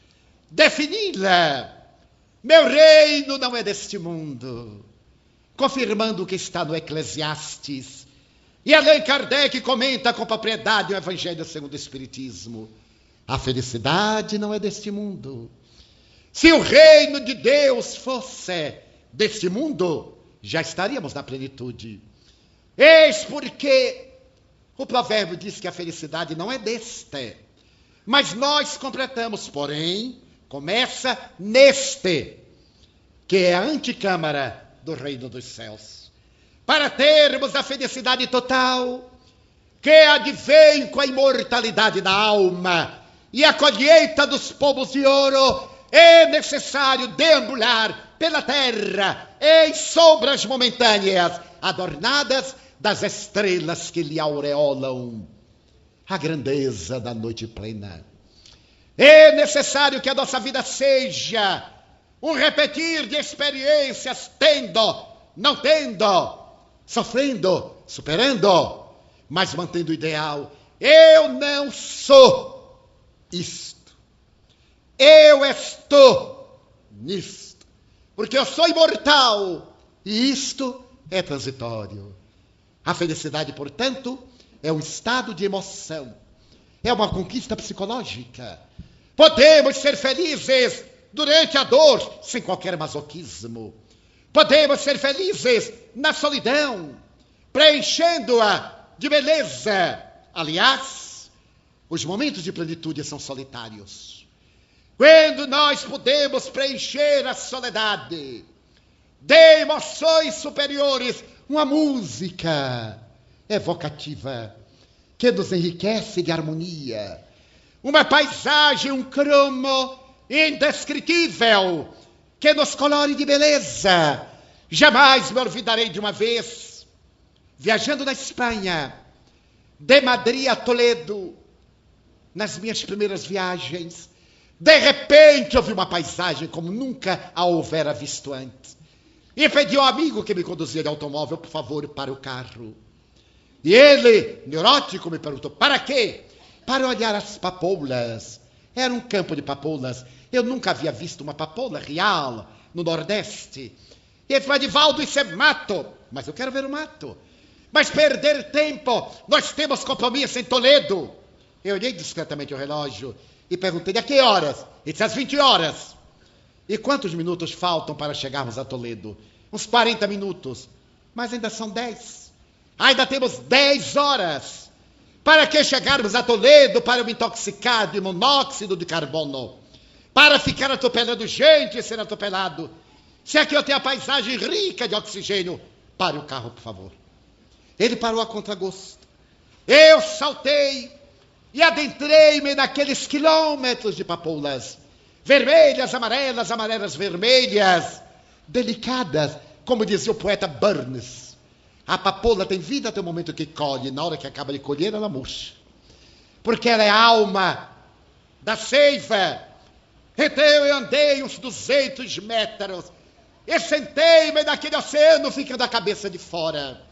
defini-la. Meu reino não é deste mundo. Confirmando o que está no Eclesiastes. E Allan Kardec comenta com propriedade o Evangelho segundo o Espiritismo. A felicidade não é deste mundo. Se o reino de Deus fosse deste mundo, já estaríamos na plenitude. Eis porque o provérbio diz que a felicidade não é deste. Mas nós completamos, porém, começa neste, que é a antecâmara do reino dos céus. Para termos a felicidade total, que advém com a imortalidade da alma e a colheita dos pomos de ouro, é necessário deambular pela terra em sombras momentâneas, adornadas das estrelas que lhe aureolam a grandeza da noite plena. É necessário que a nossa vida seja um repetir de experiências, tendo, não tendo, sofrendo, superando, mas mantendo o ideal. Eu não sou isto. Eu estou nisto. Porque eu sou imortal e isto é transitório. A felicidade, portanto, é um estado de emoção. É uma conquista psicológica. Podemos ser felizes durante a dor, sem qualquer masoquismo. Podemos ser felizes na solidão, preenchendo-a de beleza. Aliás, os momentos de plenitude são solitários. Quando nós podemos preencher a soledade de emoções superiores, uma música evocativa que nos enriquece de harmonia, uma paisagem, um cromo indescritível que nos colore de beleza. Jamais me olvidarei de uma vez, viajando na Espanha, de Madrid a Toledo, nas minhas primeiras viagens, de repente eu vi uma paisagem como nunca a houvera visto antes. E pedi ao amigo que me conduzia de automóvel, por favor, para o carro. E ele, neurótico, me perguntou: para quê? Para olhar as papoulas. Era um campo de papoulas. Eu nunca havia visto uma papoula real no Nordeste. E ele falou: Divaldo, isso é mato. Mas eu quero ver o mato. Mas perder tempo, nós temos compromisso em Toledo. Eu olhei discretamente o relógio e perguntei: a que horas? Ele disse: às 20 horas. E quantos minutos faltam para chegarmos a Toledo? Uns 40 minutos. Mas ainda são 10. Ainda temos 10 horas. Para que chegarmos a Toledo para eu me intoxicar de monóxido de carbono? Para ficar atropelando gente e ser atropelado? Se aqui eu tenho a paisagem rica de oxigênio, pare o carro, por favor. Ele parou a contragosto. Eu saltei e adentrei-me naqueles quilômetros de papoulas. Vermelhas, amarelas, amarelas, vermelhas. Delicadas, como dizia o poeta Burns. A papoula tem vida até o momento que colhe. Na hora que acaba de colher, ela murcha. Porque ela é a alma da seiva. Então eu andei uns 200 metros e sentei-me naquele oceano, ficando a cabeça de fora.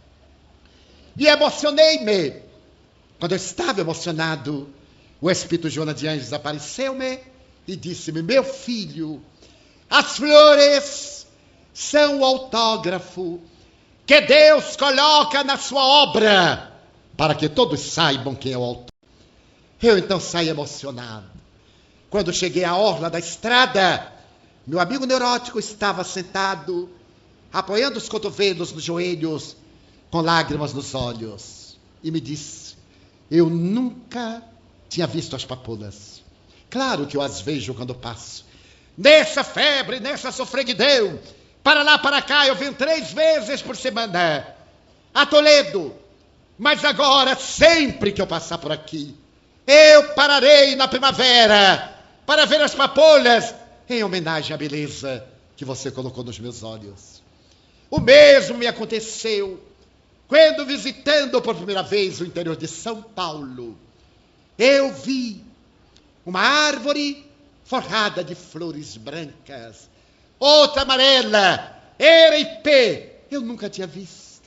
E emocionei-me. Quando eu estava emocionado, o Espírito Joana de Anjos apareceu-me e disse-me: meu filho, as flores são o autógrafo que Deus coloca na sua obra, para que todos saibam quem é o autor. Eu então saí emocionado. Quando cheguei à orla da estrada, meu amigo neurótico estava sentado, apoiando os cotovelos nos joelhos, com lágrimas nos olhos, e me disse: eu nunca tinha visto as papoulas. Claro que eu as vejo quando passo. Nessa febre, nessa sofreguidão, para lá, para cá, eu venho 3 vezes por semana a Toledo. Mas agora, sempre que eu passar por aqui, eu pararei na primavera para ver as papoulas em homenagem à beleza que você colocou nos meus olhos. O mesmo me aconteceu quando, visitando por primeira vez o interior de São Paulo, eu vi uma árvore forrada de flores brancas, outra amarela, era ipê. Eu nunca tinha visto.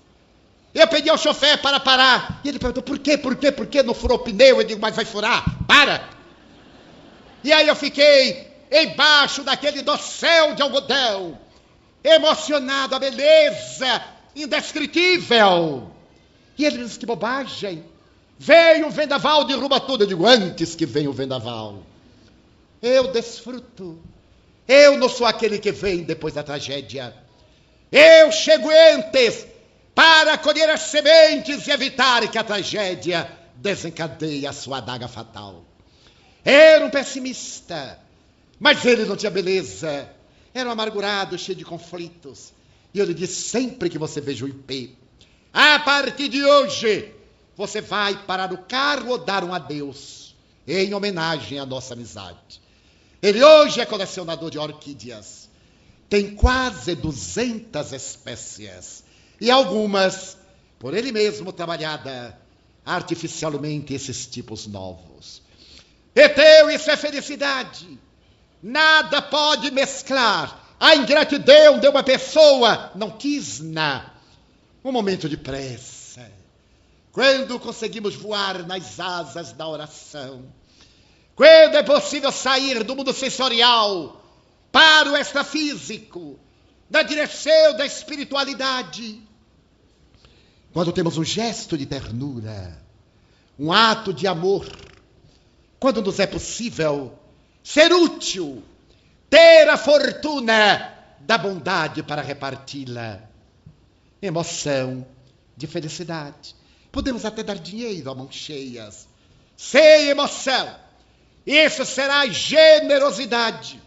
Eu pedi ao chofer para parar. E ele perguntou, por quê? Por quê? Não furou o pneu? Eu digo, mas vai furar, para. E aí eu fiquei embaixo daquele dossel de algodão, emocionado, a beleza indescritível. E ele disse, que bobagem. Veio um vendaval, derruba tudo. Eu digo, antes que venha o vendaval, eu desfruto. Eu não sou aquele que vem depois da tragédia. Eu chego antes para colher as sementes e evitar que a tragédia desencadeie a sua adaga fatal. Era um pessimista, mas ele não tinha beleza. Era um amargurado, cheio de conflitos. E eu lhe disse, sempre que você veja o ipê, a partir de hoje, você vai parar o carro ou dar um adeus, em homenagem à nossa amizade. Ele hoje é colecionador de orquídeas. Tem quase 200 espécies. E algumas, por ele mesmo, trabalhada artificialmente, esses tipos novos. Então, isso é felicidade. Nada pode mesclar a ingratidão de uma pessoa. Não quis um momento de pressa. Quando conseguimos voar nas asas da oração. Quando é possível sair do mundo sensorial para o extrafísico, na direção da espiritualidade. Quando temos um gesto de ternura, um ato de amor, quando nos é possível ser útil, ter a fortuna da bondade para reparti-la. Emoção de felicidade. Podemos até dar dinheiro a mãos cheias, sem emoção. Isso será generosidade,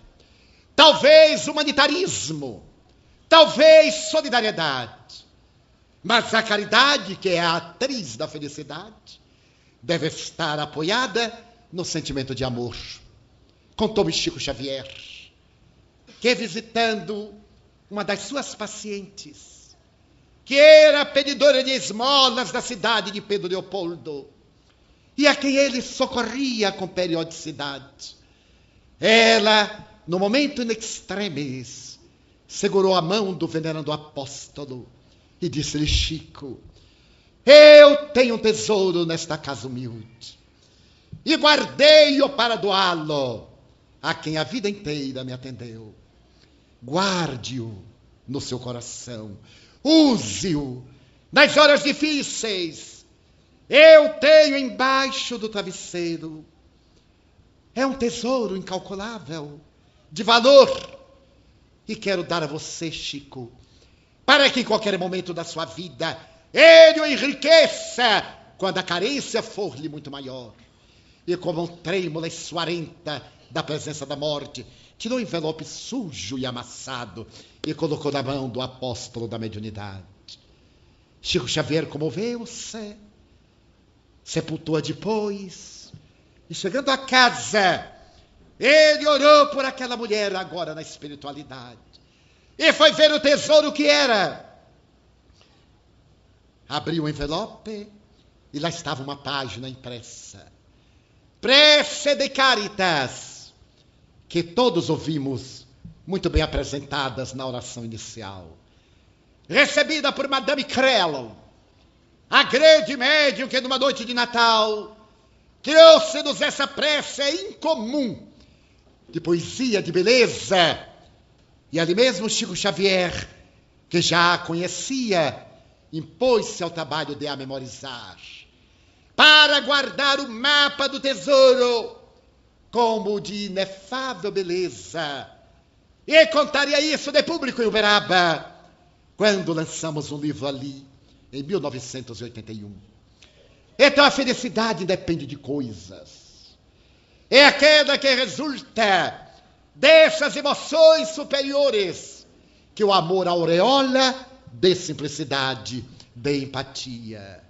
talvez humanitarismo, talvez solidariedade. Mas a caridade, que é a atriz da felicidade, deve estar apoiada no sentimento de amor. Contou-me Chico Xavier, que visitando uma das suas pacientes, que era pedidora de esmolas da cidade de Pedro Leopoldo, e a quem ele socorria com periodicidade, ela, no momento in extremis, segurou a mão do venerando apóstolo e disse-lhe, Chico, eu tenho um tesouro nesta casa humilde e guardei-o para doá-lo a quem a vida inteira me atendeu. Guarde-o no seu coração, use-o nas horas difíceis. Eu tenho embaixo do travesseiro. É um tesouro incalculável, de valor. E quero dar a você, Chico, para que em qualquer momento da sua vida ele o enriqueça, quando a carência for-lhe muito maior. E como trêmula e suarenta da presença da morte, tirou um envelope sujo e amassado e colocou na mão do apóstolo da mediunidade. Chico Xavier comoveu-se, sepultou-a depois, e chegando a casa, ele orou por aquela mulher agora na espiritualidade, e foi ver o tesouro que era. Abriu o envelope, e lá estava uma página impressa. Prece de Caritas, que todos ouvimos muito bem apresentadas na oração inicial. Recebida por Madame Crello, a grande médium que numa noite de Natal trouxe-nos essa prece incomum de poesia, de beleza. E ali mesmo Chico Xavier, que já a conhecia, impôs-se ao trabalho de a memorizar, para guardar o mapa do tesouro como de inefável beleza. E contaria isso de público em Uberaba, quando lançamos um livro ali, em 1981. Então a felicidade depende de coisas. é aquela que resulta dessas emoções superiores que o amor aureola de simplicidade, de empatia.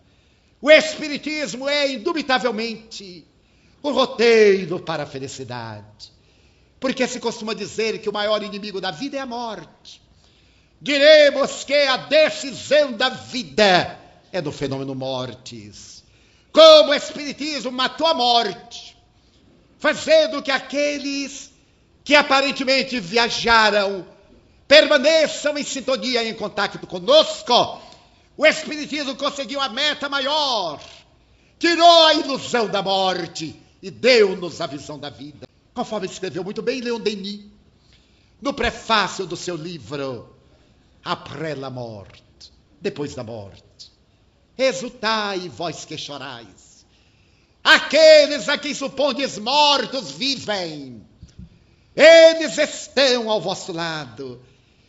O Espiritismo é, indubitavelmente, o roteiro para a felicidade. Porque se costuma dizer que o maior inimigo da vida é a morte. Diremos que a decisão da vida é do fenômeno mortis. Como o Espiritismo matou a morte, fazendo que aqueles que aparentemente viajaram permaneçam em sintonia e em contato conosco, o Espiritismo conseguiu a meta maior, tirou a ilusão da morte e deu-nos a visão da vida. Conforme escreveu muito bem Leon Denis, no prefácio do seu livro Après la mort, depois da morte. Exultai, vós que chorais. Aqueles a quem supondes mortos vivem. Eles estão ao vosso lado.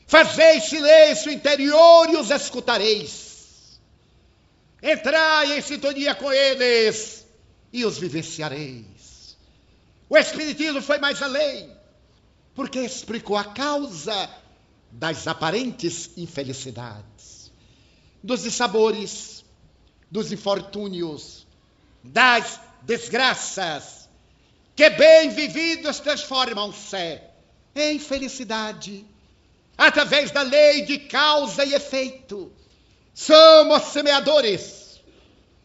Fazei silêncio interior e os escutareis. Entrai em sintonia com eles e os vivenciareis. O Espiritismo foi mais além, porque explicou a causa das aparentes infelicidades, dos dissabores, dos infortúnios, das desgraças, que bem vividos transformam-se em felicidade, através da lei de causa e efeito. Somos semeadores,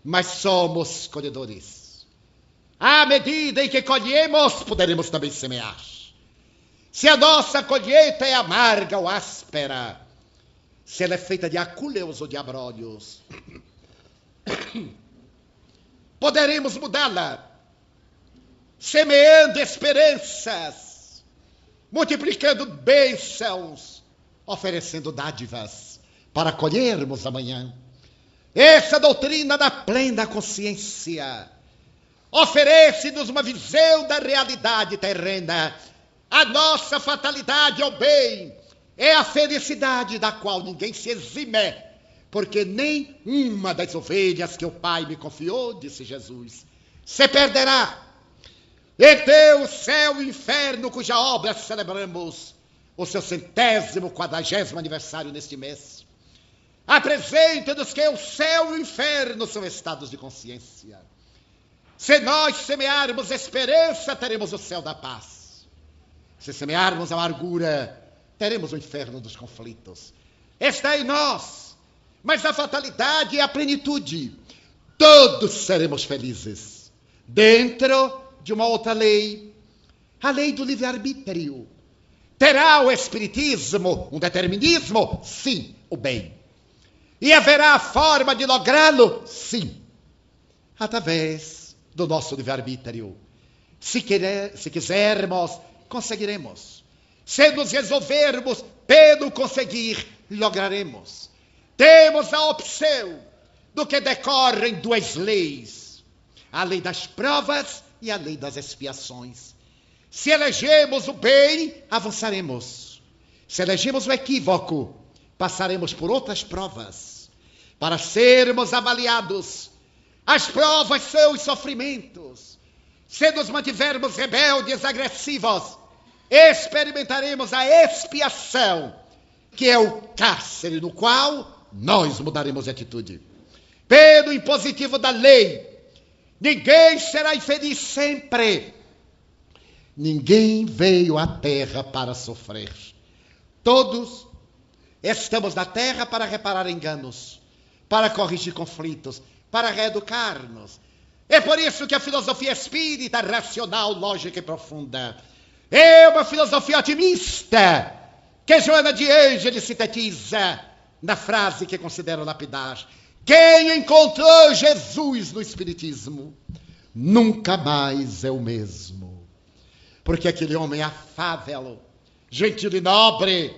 mas somos colhedores. À medida em que colhemos, poderemos também semear. Se a nossa colheita é amarga ou áspera, se ela é feita de acúleos ou de abrolhos, poderemos mudá-la, semeando esperanças, multiplicando bênçãos, oferecendo dádivas para colhermos amanhã. Essa doutrina da plena consciência oferece-nos uma visão da realidade terrena. A nossa fatalidade é o bem, é a felicidade da qual ninguém se exime, porque nem uma das ovelhas que o Pai me confiou, disse Jesus, se perderá. Então o céu e o inferno, cuja obra celebramos o seu 140º aniversário neste mês, apresenta-nos que o céu e o inferno são estados de consciência. Se nós semearmos esperança, teremos o céu da paz. Se semearmos amargura, teremos o inferno dos conflitos. Está em nós, mas a fatalidade é a plenitude. Todos seremos felizes dentro de uma outra lei, a lei do livre-arbítrio. Terá o Espiritismo um determinismo? Sim, o bem. E haverá a forma de lográ-lo? Sim, através do nosso livre-arbítrio. Se quisermos, conseguiremos. Se nos resolvermos pelo conseguir, lograremos. Temos a opção do que decorrem duas leis: a lei das provas e a lei das expiações. Se elegemos o bem, avançaremos. Se elegemos o equívoco, passaremos por outras provas para sermos avaliados. As provas são os sofrimentos. Se nos mantivermos rebeldes, agressivos, experimentaremos a expiação, que é o cárcere no qual nós mudaremos de atitude. Pelo impositivo da lei, ninguém será infeliz sempre. Ninguém veio à terra para sofrer. Todos estamos na terra para reparar enganos, para corrigir conflitos, para reeducar-nos. É por isso que a filosofia espírita, racional, lógica e profunda, é uma filosofia otimista, que Joana de Ângeles sintetiza na frase que considero lapidar: quem encontrou Jesus no Espiritismo nunca mais é o mesmo. Porque aquele homem afável, gentil e nobre,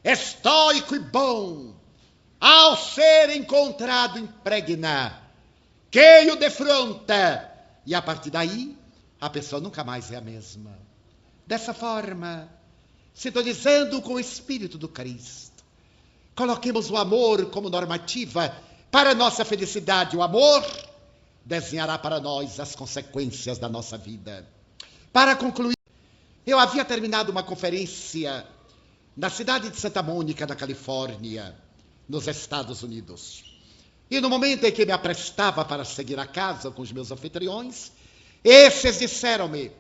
estoico e bom, ao ser encontrado, impregna quem o defronta, e a partir daí a pessoa nunca mais é a mesma. Dessa forma, sintonizando com o Espírito do Cristo, coloquemos o amor como normativa para a nossa felicidade. O amor desenhará para nós as consequências da nossa vida. Para concluir, eu havia terminado uma conferência na cidade de Santa Mônica, na Califórnia, nos Estados Unidos. E no momento em que me aprestava para seguir a casa com os meus anfitriões, esses disseram-me: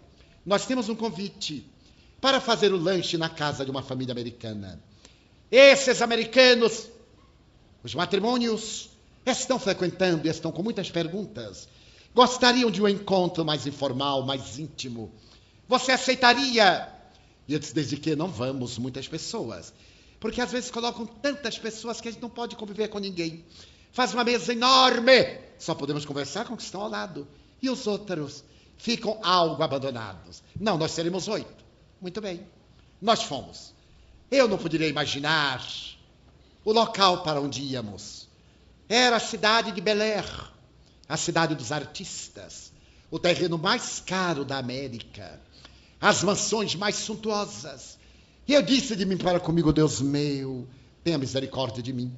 nós temos um convite para fazer o lanche na casa de uma família americana. Esses americanos, os matrimônios, estão frequentando e estão com muitas perguntas. Gostariam de um encontro mais informal, mais íntimo. Você aceitaria? E eu disse: desde que não vamos muitas pessoas. Porque às vezes colocam tantas pessoas que a gente não pode conviver com ninguém. Faz uma mesa enorme, só podemos conversar com os que estão ao lado. E os outros ficam algo abandonados. Não, nós seremos 8. Muito bem. Nós fomos. Eu não poderia imaginar o local para onde íamos. Era a cidade de Bel Air, a cidade dos artistas, o terreno mais caro da América, as mansões mais suntuosas. E eu disse de mim para comigo: Deus meu, tenha misericórdia de mim,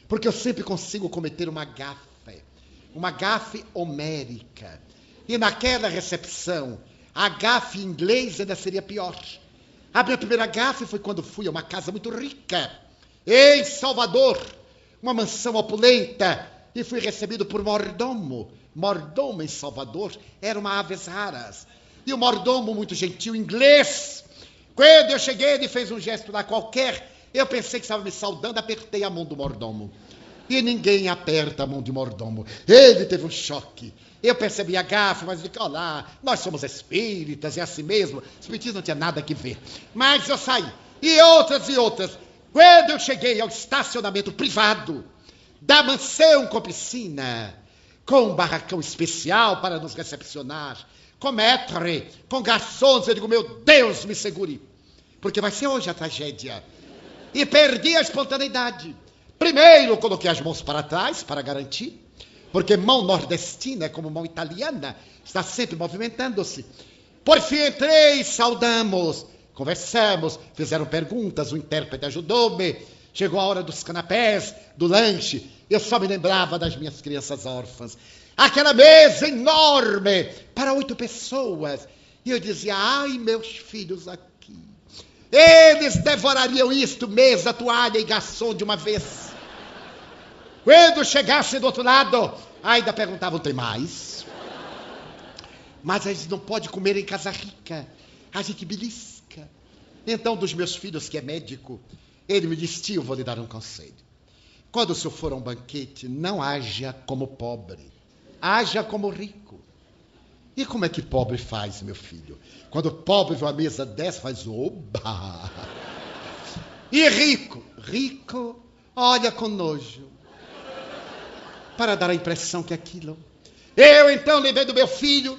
porque eu sempre consigo cometer uma gafe homérica. E naquela recepção, a gafe em inglês ainda seria pior. A minha primeira gafe foi quando fui a uma casa muito rica, em Salvador, uma mansão opulenta, e fui recebido por mordomo. Mordomo em Salvador era uma aves raras. E o mordomo, muito gentil, inglês. Quando eu cheguei, ele fez um gesto lá qualquer. Eu pensei que estava me saudando, apertei a mão do mordomo. E ninguém aperta a mão de mordomo. Ele teve um choque. Eu percebi a gafe, mas disse: olá, nós somos espíritas, é assim mesmo. Espiritismo não tinha nada que ver. Mas eu saí. E outras e outras. Quando eu cheguei ao estacionamento privado da mansão com piscina, com um barracão especial para nos recepcionar, com maître, com garçons, eu digo: meu Deus, me segure, porque vai ser hoje a tragédia. E perdi a espontaneidade. Primeiro coloquei as mãos para trás para garantir, porque mão nordestina é como mão italiana, está sempre movimentando-se. Por fim entrei, saudamos, conversamos, fizeram perguntas, o intérprete ajudou-me. Chegou a hora dos canapés, do lanche. Eu só me lembrava das minhas crianças órfãs. Aquela mesa enorme para 8 pessoas. E eu dizia: ai, meus filhos aqui. Eles devorariam isto, mesa, toalha e garçom de uma vez. Quando chegasse do outro lado, ainda perguntavam: tem mais? Mas a gente não pode comer em casa rica. A gente belisca. Então, dos meus filhos, que é médico, ele me disse: tio, vou lhe dar um conselho. Quando o senhor for a um banquete, não haja como pobre, haja como rico. E como é que pobre faz, meu filho? Quando o pobre vê uma mesa dessa, faz oba. E rico, olha com nojo, para dar a impressão que é aquilo. Eu então lembrei do meu filho.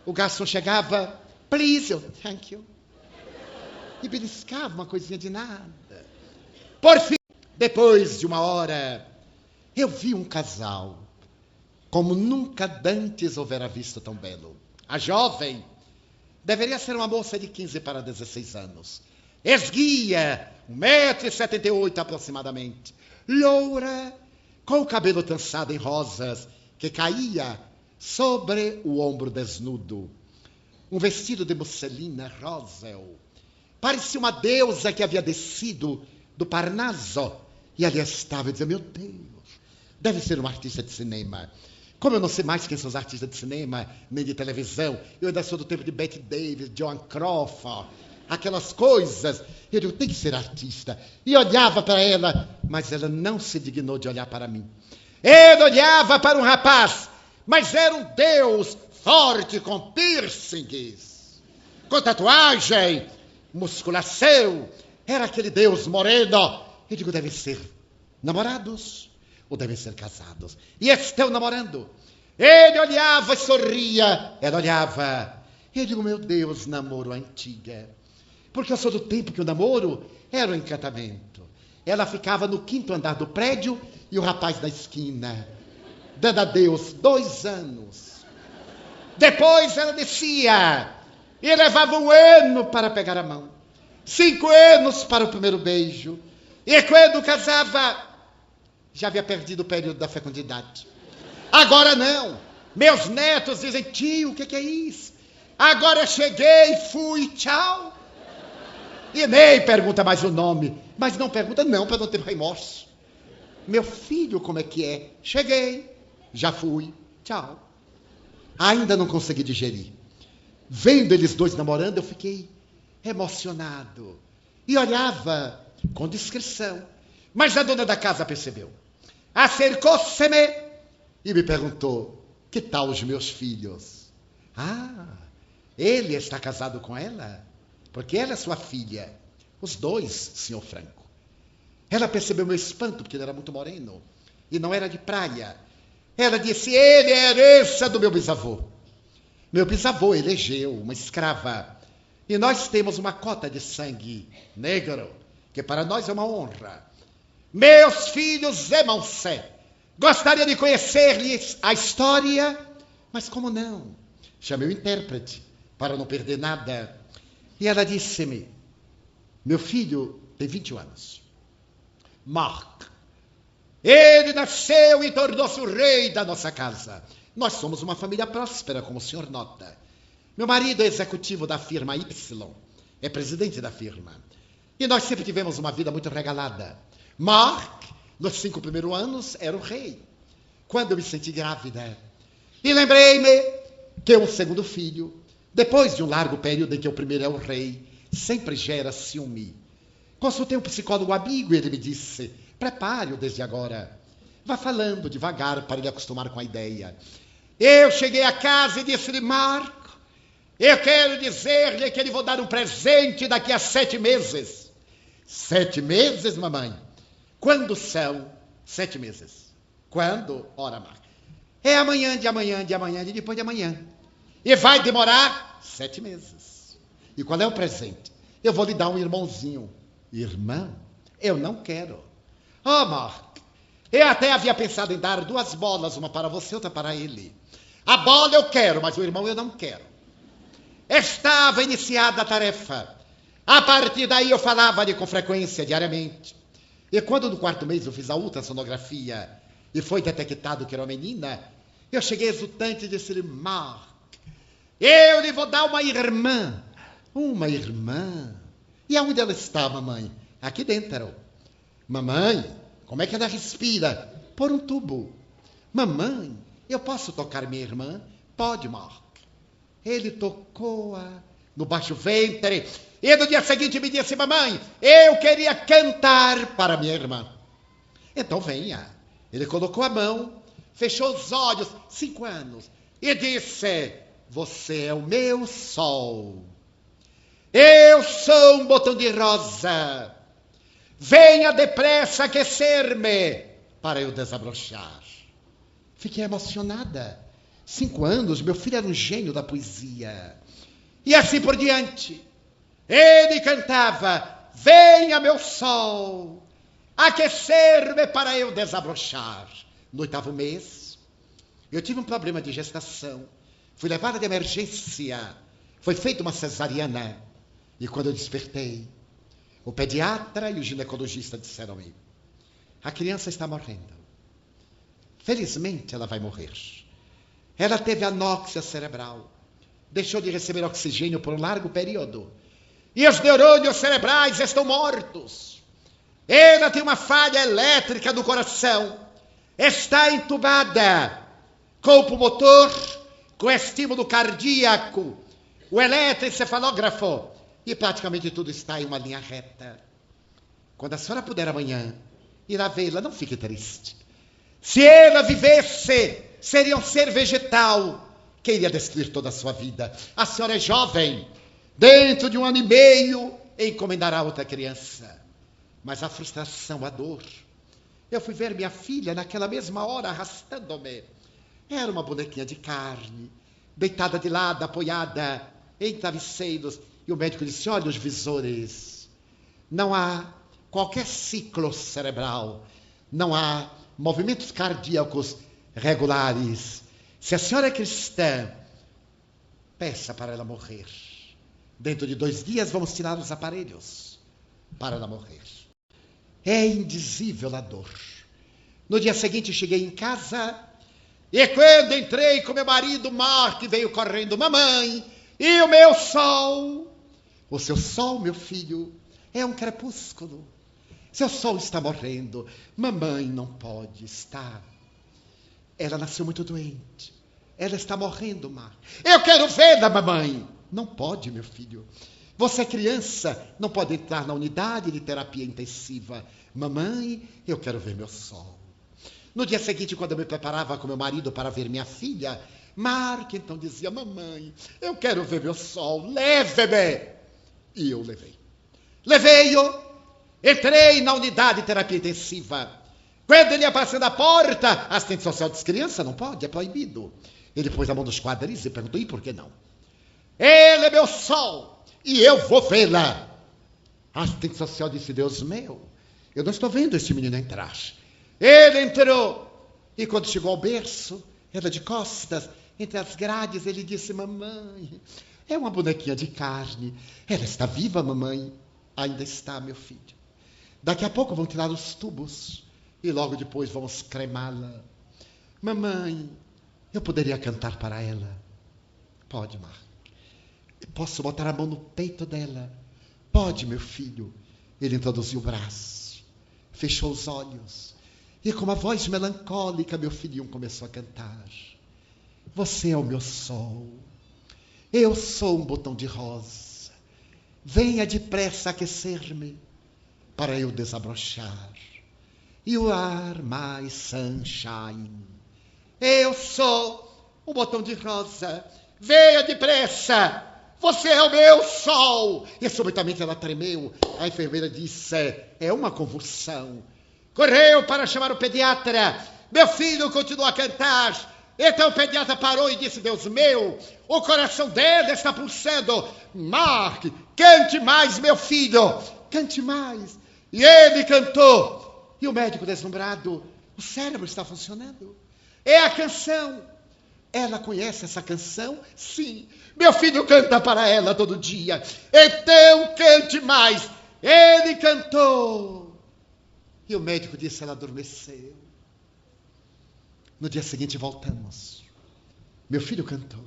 O garçom chegava: please, thank you. E beliscava uma coisinha de nada. Por fim, depois de uma hora, eu vi um casal, como nunca dantes houvera visto tão belo. A jovem deveria ser uma moça de 15 para 16 anos. Esguia, 1,78 m aproximadamente. Loura, com o cabelo trançado em rosas, que caía sobre o ombro desnudo. Um vestido de musselina róseo. Parecia uma deusa que havia descido do Parnaso. E ali estava. Eu dizia: meu Deus, deve ser uma artista de cinema. Como eu não sei mais quem são os artistas de cinema, nem de televisão, eu ainda sou do tempo de Bette Davis, Joan Crawford, aquelas coisas. Eu digo: tem que ser artista. E olhava para ela, mas ela não se dignou de olhar para mim. Ele olhava para um rapaz, mas era um deus forte, com piercings, com tatuagem, musculação. Era aquele deus moreno. Eu digo: devem ser namorados ou devem ser casados. E estão namorando. Ele olhava e sorria. Ela olhava. Eu digo: meu Deus, namoro antiga. Porque eu sou do tempo que o namoro era um encantamento. Ela ficava no 5º andar do prédio e o rapaz na esquina, dando adeus. 2 anos. Depois ela descia e levava 1 ano para pegar a mão. 5 anos para o primeiro beijo. E quando casava, já havia perdido o período da fecundidade. Agora não. Meus netos dizem, tio, o que é isso? Agora eu cheguei, fui, tchau. E nem pergunta mais o nome. Mas não pergunta não, para não ter remorso. Meu filho, como é que é? Cheguei, já fui, tchau. Ainda não consegui digerir. Vendo eles dois namorando, eu fiquei emocionado. E olhava com discrição. Mas a dona da casa percebeu. Acercou-se-me e me perguntou, que tal os meus filhos? Ah, ele está casado com ela? Porque ela é sua filha. Os dois, senhor Franco. Ela percebeu meu espanto, porque ele era muito moreno. E não era de praia. Ela disse, ele é a herança do meu bisavô. Meu bisavô elegeu uma escrava. E nós temos uma cota de sangue negro, que para nós é uma honra. Meus filhos amam-se. Gostaria de conhecer-lhes a história, mas como não? Chamei o intérprete, para não perder nada. E ela disse-me, meu filho tem 21 anos. Marc. Ele nasceu e tornou-se o rei da nossa casa. Nós somos uma família próspera, como o senhor nota. Meu marido é executivo da firma Y, é presidente da firma. E nós sempre tivemos uma vida muito regalada. Marc, nos 5 primeiros anos, era o rei. Quando eu me senti grávida. E lembrei-me que um segundo filho, depois de um largo período em que o primeiro é o rei, sempre gera ciúme. Consultei um psicólogo amigo e ele me disse, prepare-o desde agora. Vá falando devagar para ele acostumar com a ideia. Eu cheguei a casa e disse-lhe, Marco, eu quero dizer-lhe que ele vou dar um presente daqui a 7 meses. 7 meses, mamãe? Quando são 7 meses? Quando? Ora, Marco. É amanhã, de amanhã, de amanhã, de depois de amanhã. E vai demorar 7 meses. E qual é o presente? Eu vou lhe dar um irmãozinho. Irmão? Eu não quero. Oh, Marco, eu até havia pensado em dar 2 bolas, uma para você, outra para ele. A bola eu quero, mas o irmão eu não quero. Estava iniciada a tarefa. A partir daí eu falava-lhe com frequência, diariamente. E quando no 4º mês eu fiz a ultrassonografia e foi detectado que era uma menina, eu cheguei exultante e disse-lhe, Marc, eu lhe vou dar uma irmã. Uma irmã? E aonde ela está, mamãe? Aqui dentro. Mamãe, como é que ela respira? Por um tubo. Mamãe, eu posso tocar minha irmã? Pode, Marc. Ele tocou-a no baixo ventre. E no dia seguinte me disse, mamãe, eu queria cantar para minha irmã. Então venha. Ele colocou a mão, fechou os olhos, 5 anos, e disse, você é o meu sol. Eu sou um botão de rosa. Venha depressa aquecer-me para eu desabrochar. Fiquei emocionada. 5 anos, meu filho era um gênio da poesia. E assim por diante. Ele cantava, venha meu sol, aquecer-me para eu desabrochar. No 8º mês, eu tive um problema de gestação. Fui levada de emergência. Foi feita uma cesariana. E quando eu despertei, o pediatra e o ginecologista disseram-me, a criança está morrendo. Felizmente ela vai morrer. Ela teve anóxia cerebral. Deixou de receber oxigênio por um largo período. E os neurônios cerebrais estão mortos. Ela tem uma falha elétrica no coração. Está entubada. Com o pulmotor, com estímulo cardíaco, o eletroencefalógrafo. E praticamente tudo está em uma linha reta. Quando a senhora puder amanhã ir a vê-la, não fique triste. Se ela vivesse, seria um ser vegetal que iria destruir toda a sua vida. A senhora é jovem. Dentro de 1 ano e meio, encomendará outra criança. Mas a frustração, a dor. Eu fui ver minha filha naquela mesma hora, arrastando-me. Era uma bonequinha de carne, deitada de lado, apoiada em travesseiros. E o médico disse, olha os visores. Não há qualquer ciclo cerebral. Não há movimentos cardíacos regulares. Se a senhora é cristã, peça para ela morrer. Dentro de 2 dias vamos tirar os aparelhos para ela morrer. É indizível a dor. No dia seguinte cheguei em casa, E quando entrei com meu marido, Mark veio correndo: mamãe, e o meu sol? O seu sol, meu filho, é um crepúsculo. Seu sol está morrendo. Mamãe não pode estar. Ela nasceu muito doente. Ela está morrendo, Mark. Eu quero vê-la, mamãe. Não pode, meu filho. Você é criança, não pode entrar na unidade de terapia intensiva. Mamãe, eu quero ver meu sol. No dia seguinte, quando eu me preparava com meu marido para ver minha filha, Mark então dizia: mamãe, eu quero ver meu sol, leve-me. E eu levei. Levei-o, entrei na unidade de terapia intensiva. Quando ele ia passando a porta, a assistente social disse: criança, não pode, é proibido. Ele pôs a mão nos quadris e perguntou: e por que não? Ele é meu sol e eu vou vê-la. A assistente social disse: Deus meu, eu não estou vendo esse menino entrar. Ele entrou e quando chegou ao berço, ela de costas, entre as grades, ele disse: mamãe, é uma bonequinha de carne. Ela está viva, mamãe? Ainda está, meu filho. Daqui a pouco vão tirar os tubos e logo depois vamos cremá-la. Mamãe, eu poderia cantar para ela? Pode, Mark. Posso botar a mão no peito dela? Pode, meu filho. Ele introduziu o braço, fechou os olhos e com uma voz melancólica, meu filhinho começou a cantar: você é o meu sol, eu sou um botão de rosa, venha depressa aquecer-me para eu desabrochar. You are my sunshine. Eu sou um botão de rosa, venha depressa, você é o meu sol. E subitamente ela tremeu. A enfermeira disse: é uma convulsão. Correu para chamar o pediatra. Meu filho continuou a cantar. Então o pediatra parou e disse: Deus meu, o coração dele está pulsando. Mark, cante mais, meu filho, cante mais. E ele cantou. E o médico deslumbrado: o cérebro está funcionando. É a canção. Ela conhece essa canção? Sim. Meu filho canta para ela todo dia. Então cante mais. Ele cantou. E o médico disse: ela adormeceu. No dia seguinte voltamos. Meu filho cantou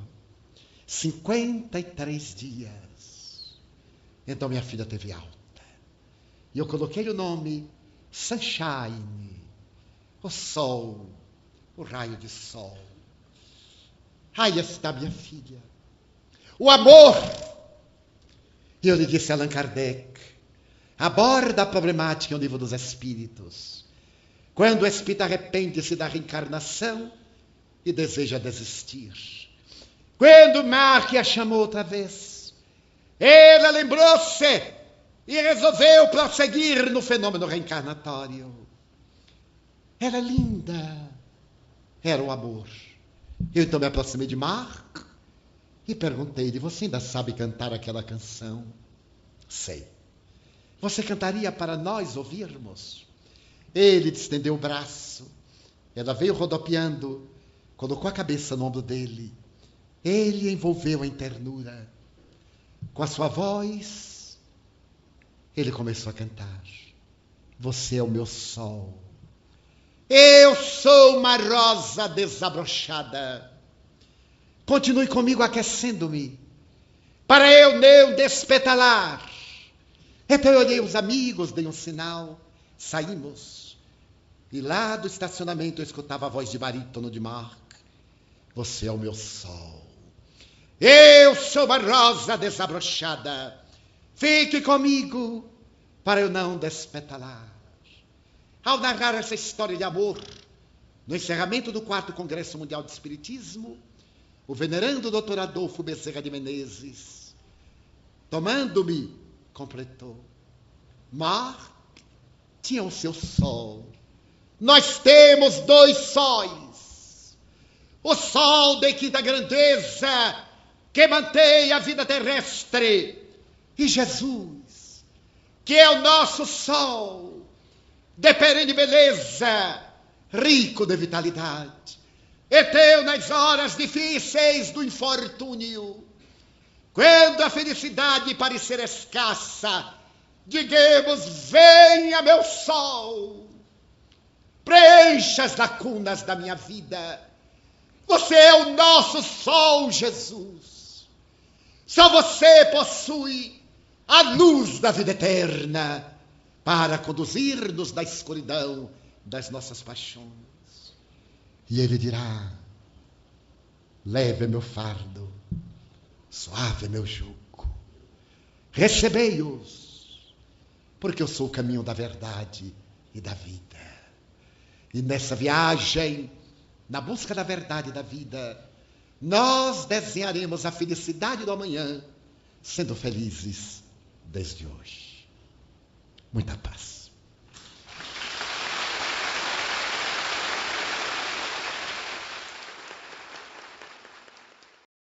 53 dias. Então minha filha teve alta. E eu coloquei o nome Sunshine, o sol, o raio de sol. Aí está minha filha. O amor. E eu lhe disse a Allan Kardec: aborda a problemática em O Livro dos Espíritos. Quando o espírito arrepende-se da reencarnação e deseja desistir. Quando Mark a chamou outra vez, ela lembrou-se e resolveu prosseguir no fenômeno reencarnatório. Era linda. Era o amor. Eu então me aproximei de Mark e perguntei-lhe: você ainda sabe cantar aquela canção? Sei. Você cantaria para nós ouvirmos? Ele estendeu o braço. Ela veio rodopiando, colocou a cabeça no ombro dele. Ele envolveu em ternura. Com a sua voz, ele começou a cantar: você é o meu sol. Eu sou uma rosa desabrochada. Continue comigo aquecendo-me, para eu não despetalar. Então eu olhei os amigos, dei um sinal, saímos. E lá do estacionamento eu escutava a voz de barítono de Mark: você é o meu sol. Eu sou uma rosa desabrochada. Fique comigo, para eu não despetalar. Ao narrar essa história de amor, no encerramento do 4º Congresso Mundial de Espiritismo, o venerando Dr. Adolfo Bezerra de Menezes, tomando-me, completou: Mark tinha o seu sol. Nós temos 2 sóis. O sol de quinta grandeza, que mantém a vida terrestre, e Jesus, que é o nosso sol, de perene beleza, rico de vitalidade. Então, nas horas difíceis do infortúnio, quando a felicidade parecer escassa, digamos: venha, meu sol, preencha as lacunas da minha vida, Você é o nosso sol, Jesus. Só você possui a luz da vida eterna para conduzir-nos da escuridão das nossas paixões. E ele dirá: leve meu fardo, suave meu jugo, recebei-os, porque eu sou o caminho da verdade e da vida. E nessa viagem, na busca da verdade e da vida, nós desenharemos a felicidade do amanhã, sendo felizes desde hoje. Muita paz.